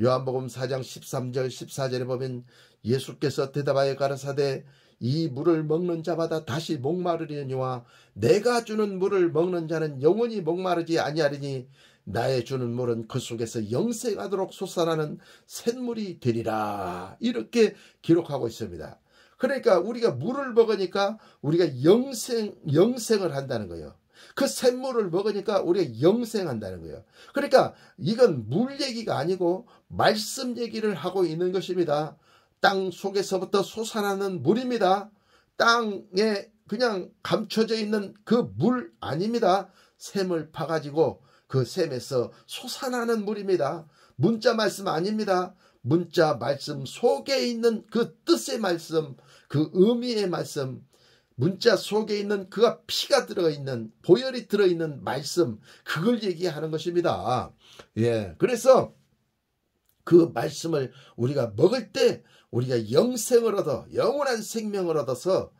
요한복음 4장 13절 14절에 보면 예수께서 대답하여 가라사대 이 물을 먹는 자마다 다시 목마르리니와 내가 주는 물을 먹는 자는 영원히 목마르지 아니하리니 나의 주는 물은 그 속에서 영생하도록 솟아나는 샘물이 되리라. 이렇게 기록하고 있습니다. 그러니까 우리가 물을 먹으니까 우리가 영생을 한다는 거예요. 그 샘물을 먹으니까 우리가 영생한다는 거예요. 그러니까 이건 물 얘기가 아니고 말씀 얘기를 하고 있는 것입니다. 땅 속에서부터 솟아나는 물입니다. 땅에 그냥 감춰져 있는 그 물 아닙니다. 샘을 파가지고 그 샘에서 솟아나는 물입니다. 문자 말씀 아닙니다. 문자 말씀 속에 있는 그 뜻의 말씀, 그 의미의 말씀, 문자 속에 있는 그가 피가 들어있는, 보혈이 들어있는 말씀, 그걸 얘기하는 것입니다. 예, 그래서 그 말씀을 우리가 먹을 때 우리가 영생을 얻어, 영원한 생명을 얻어서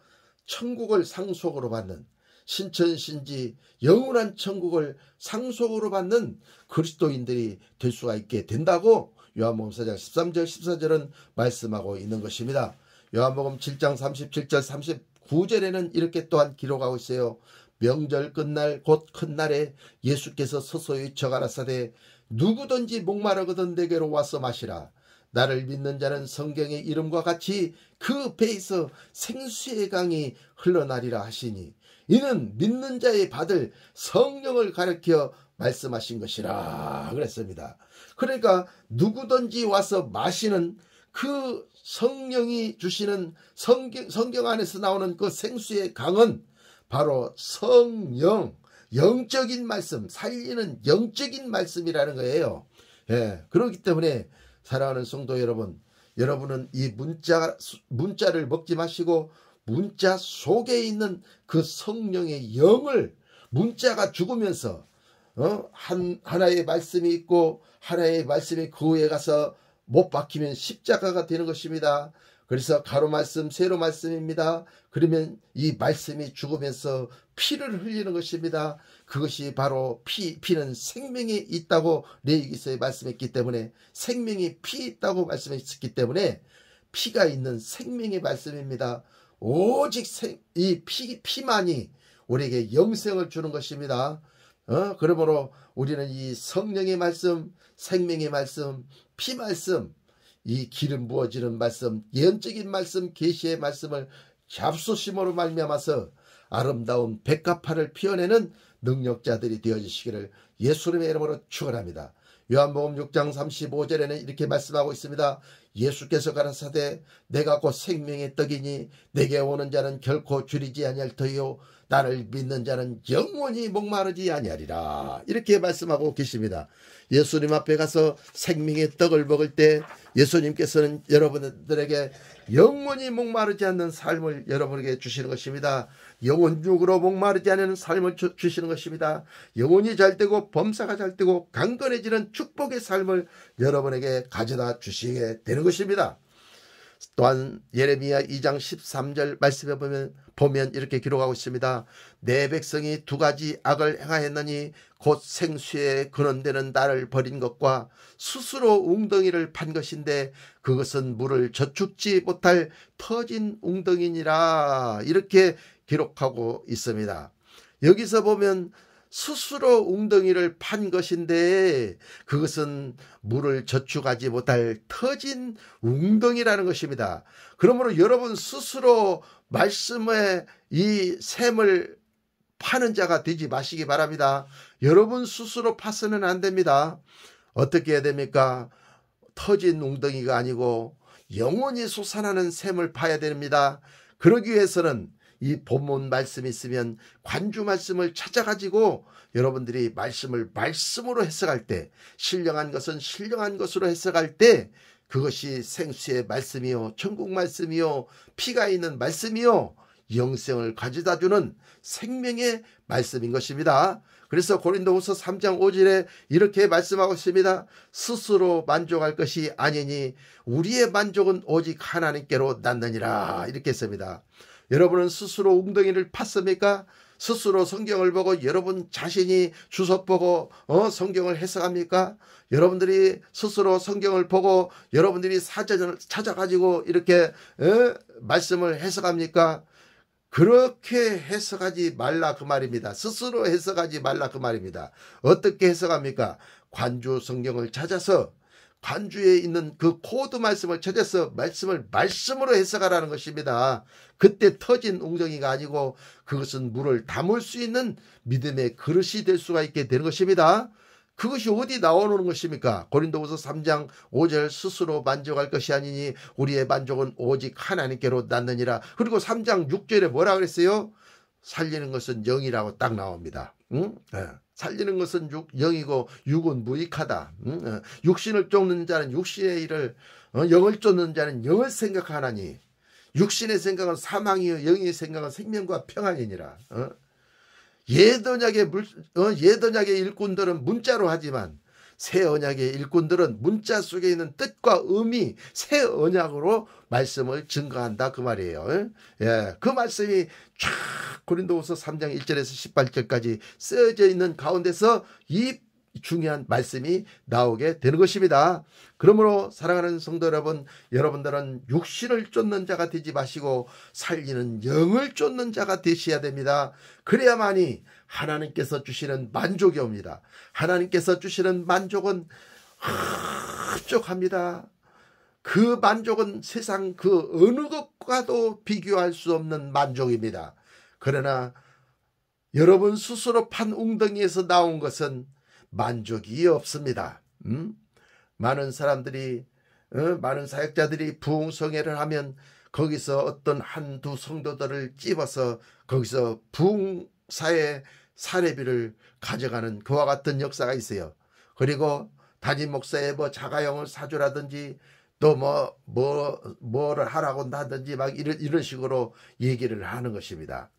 천국을 상속으로 받는, 신천신지 영원한 천국을 상속으로 받는 그리스도인들이 될 수가 있게 된다고 요한복음 4장 13절 14절은 말씀하고 있는 것입니다. 요한복음 7장 37절 39절에는 이렇게 또한 기록하고 있어요. 명절 끝날 곧 큰 날에 예수께서 서서히 저가라사대 누구든지 목마르거든 내게로 와서 마시라. 나를 믿는 자는 성경의 이름과 같이 그 배에서 생수의 강이 흘러나리라 하시니 이는 믿는 자의 받을 성령을 가리켜 말씀하신 것이라 그랬습니다. 그러니까 누구든지 와서 마시는 그 성령이 주시는 성경 안에서 나오는 그 생수의 강은 바로 성령, 영적인 말씀, 살리는 영적인 말씀이라는 거예요. 예, 그렇기 때문에 사랑하는 성도 여러분, 여러분은 이 문자를 먹지 마시고 문자 속에 있는 그 성령의 영을, 문자가 죽으면서 하나의 말씀이 있고 하나의 말씀이 그 후에 가서 못 박히면 십자가가 되는 것입니다. 그래서 가로 말씀, 세로 말씀입니다. 그러면 이 말씀이 죽으면서 피를 흘리는 것입니다. 그것이 바로 피는 생명이 있다고 레위기서에 말씀했기 때문에, 생명이 피 있다고 말씀했기 때문에 피가 있는 생명의 말씀입니다. 오직 이 피만이 우리에게 영생을 주는 것입니다. 그러므로 우리는 이 성령의 말씀, 생명의 말씀, 피 말씀, 이 기름 부어지는 말씀, 예언적인 말씀, 계시의 말씀을 잡수심으로 말미암아서 아름다운 백합화를 피워내는 능력자들이 되어주시기를 예수님의 이름으로 축원합니다. 요한복음 6장 35절에는 이렇게 말씀하고 있습니다. 예수께서 가라사대 내가 곧 생명의 떡이니 내게 오는 자는 결코 줄이지 아니할 터이요 나를 믿는 자는 영원히 목마르지 아니하리라. 이렇게 말씀하고 계십니다. 예수님 앞에 가서 생명의 떡을 먹을 때 예수님께서는 여러분들에게 영원히 목마르지 않는 삶을 여러분에게 주시는 것입니다. 영혼육으로 목마르지 않는 삶을 주시는 것입니다. 영혼이 잘 되고 범사가 잘 되고 강건해지는 축복의 삶을 여러분에게 가져다 주시게 되는 것입니다. 또한 예레미야 2장 13절 말씀에 보면 이렇게 기록하고 있습니다. 내 백성이 두 가지 악을 행하였느니 곧 생수에 근원되는 나를 버린 것과 스스로 웅덩이를 판 것인데 그것은 물을 저축지 못할 터진 웅덩이니라. 이렇게 기록하고 있습니다. 여기서 보면 스스로 웅덩이를 판 것인데 그것은 물을 저축하지 못할 터진 웅덩이라는 것입니다. 그러므로 여러분 스스로 말씀에 이 샘을 파는 자가 되지 마시기 바랍니다. 여러분 스스로 파서는 안 됩니다. 어떻게 해야 됩니까? 터진 웅덩이가 아니고 영원히 솟아나는 샘을 파야 됩니다. 그러기 위해서는 이 본문 말씀이 있으면 관주 말씀을 찾아가지고 여러분들이 말씀을 말씀으로 해석할 때, 신령한 것은 신령한 것으로 해석할 때 그것이 생수의 말씀이요 천국 말씀이요 피가 있는 말씀이요 영생을 가져다주는 생명의 말씀인 것입니다. 그래서 고린도후서 3장 5절에 이렇게 말씀하고 있습니다. 스스로 만족할 것이 아니니 우리의 만족은 오직 하나님께로 났느니라. 이렇게 했습니다. 여러분은 스스로 웅덩이를 팠습니까? 스스로 성경을 보고 여러분 자신이 주석 보고 성경을 해석합니까? 여러분들이 스스로 성경을 보고 여러분들이 사전을 찾아가지고 이렇게 말씀을 해석합니까? 그렇게 해석하지 말라 그 말입니다. 스스로 해석하지 말라 그 말입니다. 어떻게 해석합니까? 관주 성경을 찾아서 관주에 있는 그 코드 말씀을 찾아서 말씀을 말씀으로 해석하라는 것입니다. 그때 터진 웅덩이가 아니고 그것은 물을 담을 수 있는 믿음의 그릇이 될 수가 있게 되는 것입니다. 그것이 어디 나오는 것입니까? 고린도후서 3장 5절 스스로 만족할 것이 아니니 우리의 만족은 오직 하나님께로 났느니라. 그리고 3장 6절에 뭐라 그랬어요? 살리는 것은 영이라고 딱 나옵니다. 살리는 것은 영이고 육은 무익하다. 육신을 쫓는 자는 육신의 일을, 영을 쫓는 자는 영을 생각하나니 육신의 생각은 사망이요 영의 생각은 생명과 평안이니라. 예언약의 일꾼들은 문자로 하지만 새 언약의 일꾼들은 문자 속에 있는 뜻과 의미, 새 언약으로 말씀을 증거한다 그 말이에요. 예, 그 말씀이 쫙 고린도후서 3장 1절에서 18절까지 쓰여져 있는 가운데서 이 중요한 말씀이 나오게 되는 것입니다. 그러므로 사랑하는 성도 여러분, 여러분들은 육신을 쫓는 자가 되지 마시고 살리는 영을 쫓는 자가 되셔야 됩니다. 그래야만이 하나님께서 주시는 만족이 옵니다. 하나님께서 주시는 만족은 흡족합니다. 그 만족은 세상 그 어느 것과도 비교할 수 없는 만족입니다. 그러나 여러분 스스로 판 웅덩이에서 나온 것은 만족이 없습니다. 많은 사람들이, 많은 사역자들이 부흥성회를 하면 거기서 어떤 한두 성도들을 찝어서 거기서 부흥사의 사례비를 가져가는 그와 같은 역사가 있어요. 그리고 담임 목사의 뭐 자가용을 사주라든지 또 뭐를 하라고 하든지 막 이런 식으로 얘기를 하는 것입니다.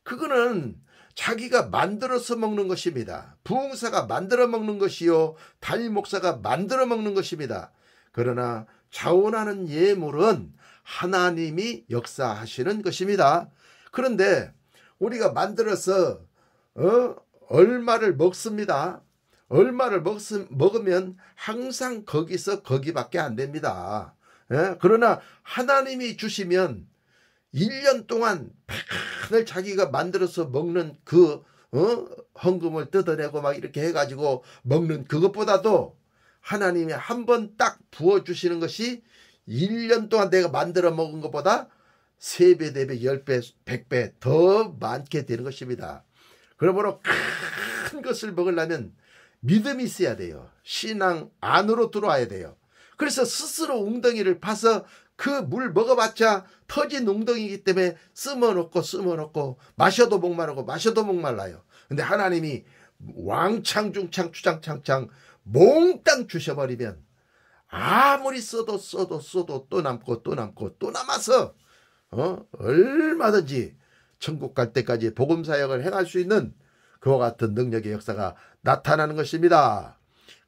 그거는 자기가 만들어서 먹는 것입니다. 부흥사가 만들어 먹는 것이요 담임 목사가 만들어 먹는 것입니다. 그러나 자원하는 예물은 하나님이 역사하시는 것입니다. 그런데 우리가 만들어서 얼마를 먹습니다. 얼마를 먹으면 항상 거기밖에 안 됩니다. 예? 그러나 하나님이 주시면 1년 동안 백을 자기가 만들어서 먹는 그 헌금을 뜯어내고 막 이렇게 해가지고 먹는 그것보다도 하나님이 한 번 딱 부어주시는 것이 1년 동안 내가 만들어 먹은 것보다 3배, 4배, 10배, 100배 더 많게 되는 것입니다. 그러므로 큰 것을 먹으려면 믿음이 있어야 돼요. 신앙 안으로 들어와야 돼요. 그래서 스스로 웅덩이를 파서 그 물 먹어봤자 터진 웅덩이이기 때문에 쓰머놓고 마셔도 목말라요. 근데 하나님이 왕창 중창 주장창창 몽땅 주셔버리면 아무리 써도 또 남고 또 남아서 얼마든지 천국 갈 때까지 복음사역을 행할 수 있는 그와 같은 능력의 역사가 나타나는 것입니다.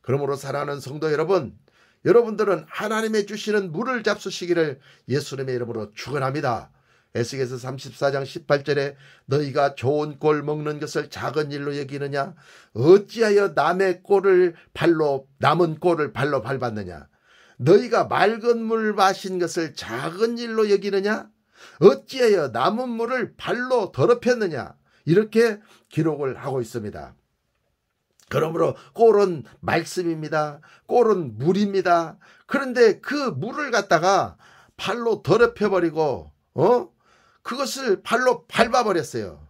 그러므로 사랑하는 성도 여러분, 여러분들은 하나님의 주시는 물을 잡수시기를 예수님의 이름으로 축원합니다. 에스겔서 34장 18절에 너희가 좋은 꼴 먹는 것을 작은 일로 여기느냐? 어찌하여 남은 꼴을 발로 밟았느냐? 너희가 맑은 물 마신 것을 작은 일로 여기느냐? 어찌하여 남은 물을 발로 더럽혔느냐? 이렇게 기록을 하고 있습니다. 그러므로 꼴은 말씀입니다. 꼴은 물입니다. 그런데 그 물을 갖다가 발로 더럽혀버리고 그것을 발로 밟아버렸어요.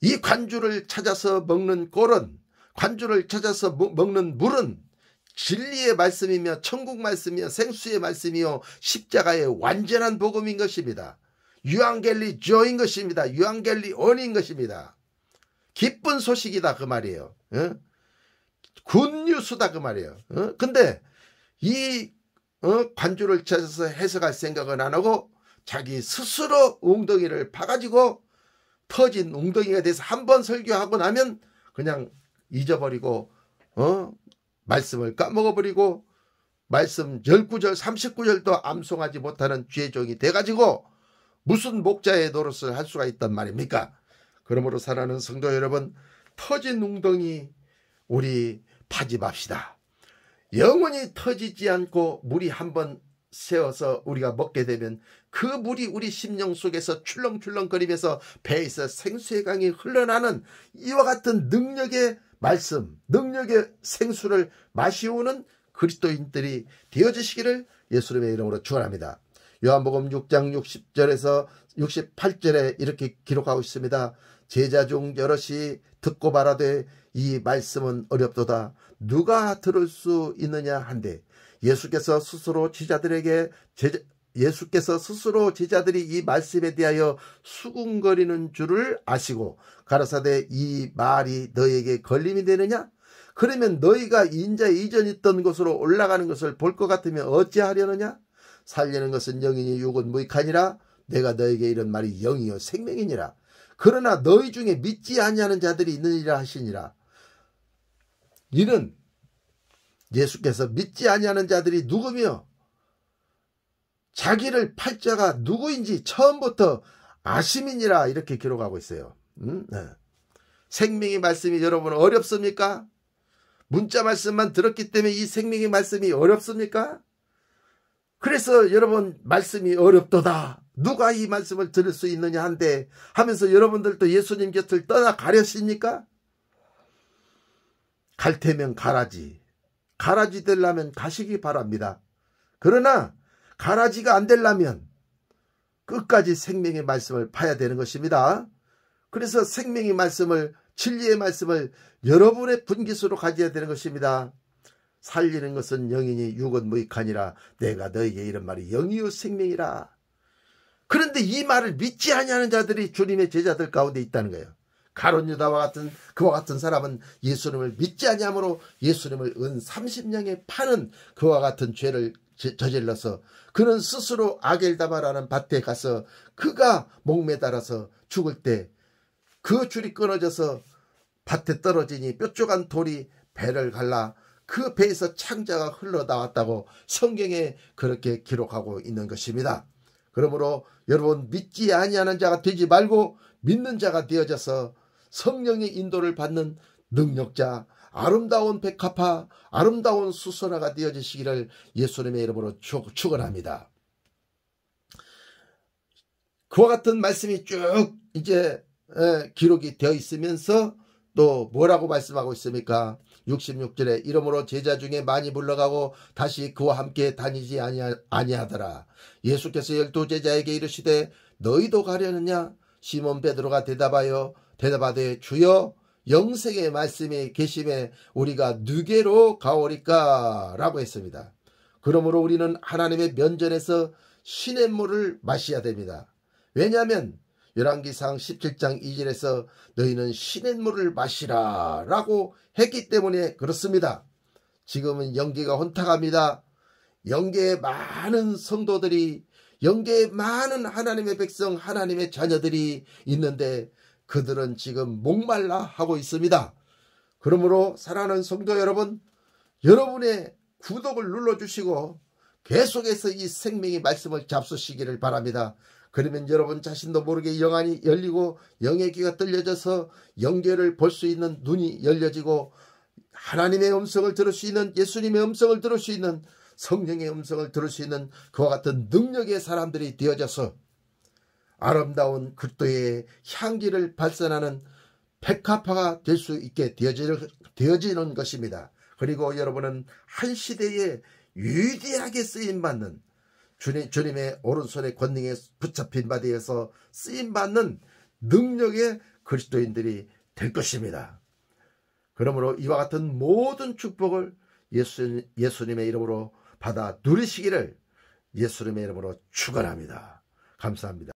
이 관주를 찾아서 먹는 꼴은, 관주를 찾아서 먹는 물은 진리의 말씀이며 천국 말씀이며 생수의 말씀이요 십자가의 완전한 복음인 것입니다. 유앙겔리 조인 것입니다. 유앙겔리 온인 것입니다. 기쁜 소식이다 그 말이에요. 굿뉴스다 그 말이에요. 근데 이 관주를 찾아서 해석할 생각은 안 하고 자기 스스로 웅덩이를 파가지고 터진 웅덩이가 돼서 한번 설교하고 나면 그냥 잊어버리고 말씀을 까먹어버리고 말씀 19절 39절도 암송하지 못하는 죄종이 돼가지고 무슨 목자의 노릇을 할 수가 있단 말입니까? 그러므로 사랑하는 성도 여러분, 터진 웅덩이 우리 파지 맙시다. 영원히 터지지 않고 물이 한번 새어서 우리가 먹게 되면 그 물이 우리 심령 속에서 출렁출렁거리면서 배에서 생수의 강이 흘러나는 이와 같은 능력의 말씀, 능력의 생수를 마시오는 그리스도인들이 되어지시기를 예수님의 이름으로 축원합니다. 요한복음 6장 60절에서 68절에 이렇게 기록하고 있습니다. 제자 중 여럿이 듣고 말하되 이 말씀은 어렵도다. 누가 들을 수 있느냐 한데 예수께서 스스로 제자들에게 예수께서 스스로 제자들이 이 말씀에 대하여 수군거리는 줄을 아시고 가라사대 이 말이 너에게 걸림이 되느냐? 그러면 너희가 인자 이전 있던 곳으로 올라가는 것을 볼 것 같으면 어찌하려느냐? 살려는 것은 영이니 육은 무익하니라. 내가 너에게 이런 말이 영이요 생명이니라. 그러나 너희 중에 믿지 아니하는 자들이 있느니라 하시니라. 이는 예수께서 믿지 아니하는 자들이 누구며 자기를 팔자가 누구인지 처음부터 아심이니라 이렇게 기록하고 있어요. 생명의 말씀이 여러분 어렵습니까? 문자 말씀만 들었기 때문에 이 생명의 말씀이 어렵습니까? 그래서 여러분 말씀이 어렵도다. 누가 이 말씀을 들을 수 있느냐 한데 하면서 여러분들도 예수님 곁을 떠나 가려십니까? 갈 테면 가라지. 가라지 되려면 가시기 바랍니다. 그러나 가라지가 안 되려면 끝까지 생명의 말씀을 파야 되는 것입니다. 그래서 생명의 말씀을, 진리의 말씀을 여러분의 분깃으로 가져야 되는 것입니다. 살리는 것은 영이니 육은 무익하니라. 내가 너에게 이런 말이 영이요 생명이라. 그런데 이 말을 믿지 아니하는 자들이 주님의 제자들 가운데 있다는 거예요. 가룟 유다와 같은 그와 같은 사람은 예수님을 믿지 아니함으로 예수님을 은 30냥에 파는 그와 같은 죄를 저질러서 그는 스스로 아겔다바라는 밭에 가서 그가 목매달아서 죽을 때 그 줄이 끊어져서 밭에 떨어지니 뾰족한 돌이 배를 갈라 그 배에서 창자가 흘러나왔다고 성경에 그렇게 기록하고 있는 것입니다. 그러므로 여러분 믿지 아니하는 자가 되지 말고 믿는 자가 되어져서 성령의 인도를 받는 능력자, 아름다운 백합화, 아름다운 수선화가 되어지시기를 예수님의 이름으로 축원합니다. 그와 같은 말씀이 쭉 이제 기록이 되어 있으면서 또 뭐라고 말씀하고 있습니까? 66절에 이러므로 제자 중에 많이 물러가고 다시 그와 함께 다니지 아니하더라. 예수께서 12제자에게 이르시되 너희도 가려느냐? 시몬 베드로가 대답하되 주여 영생의 말씀이 계심에 우리가 누게로 가오리까? 라고 했습니다. 그러므로 우리는 하나님의 면전에서 시냇물을 마셔야 됩니다. 왜냐하면 열왕기상 17장 2절에서 너희는 시냇물을 마시라 라고 했기 때문에 그렇습니다. 지금은 영계가 혼탁합니다. 영계에 많은 성도들이, 영계에 많은 하나님의 백성, 하나님의 자녀들이 있는데 그들은 지금 목말라 하고 있습니다. 그러므로 사랑하는 성도 여러분, 여러분의 구독을 눌러주시고 계속해서 이 생명의 말씀을 잡수시기를 바랍니다. 그러면 여러분 자신도 모르게 영안이 열리고 영의 귀가 뚫려져서 영계를 볼 수 있는 눈이 열려지고 하나님의 음성을 들을 수 있는, 예수님의 음성을 들을 수 있는, 성령의 음성을 들을 수 있는 그와 같은 능력의 사람들이 되어져서 아름다운 그리스도의 향기를 발산하는 백합화가 될 수 있게 되어지는 것입니다. 그리고 여러분은 한 시대에 위대하게 쓰임받는 주님의 오른손의 권능에 붙잡힌 바 되어서 쓰임받는 능력의 그리스도인들이 될 것입니다. 그러므로 이와 같은 모든 축복을 예수님의 이름으로 받아 누리시기를 예수님의 이름으로 축원합니다. 감사합니다.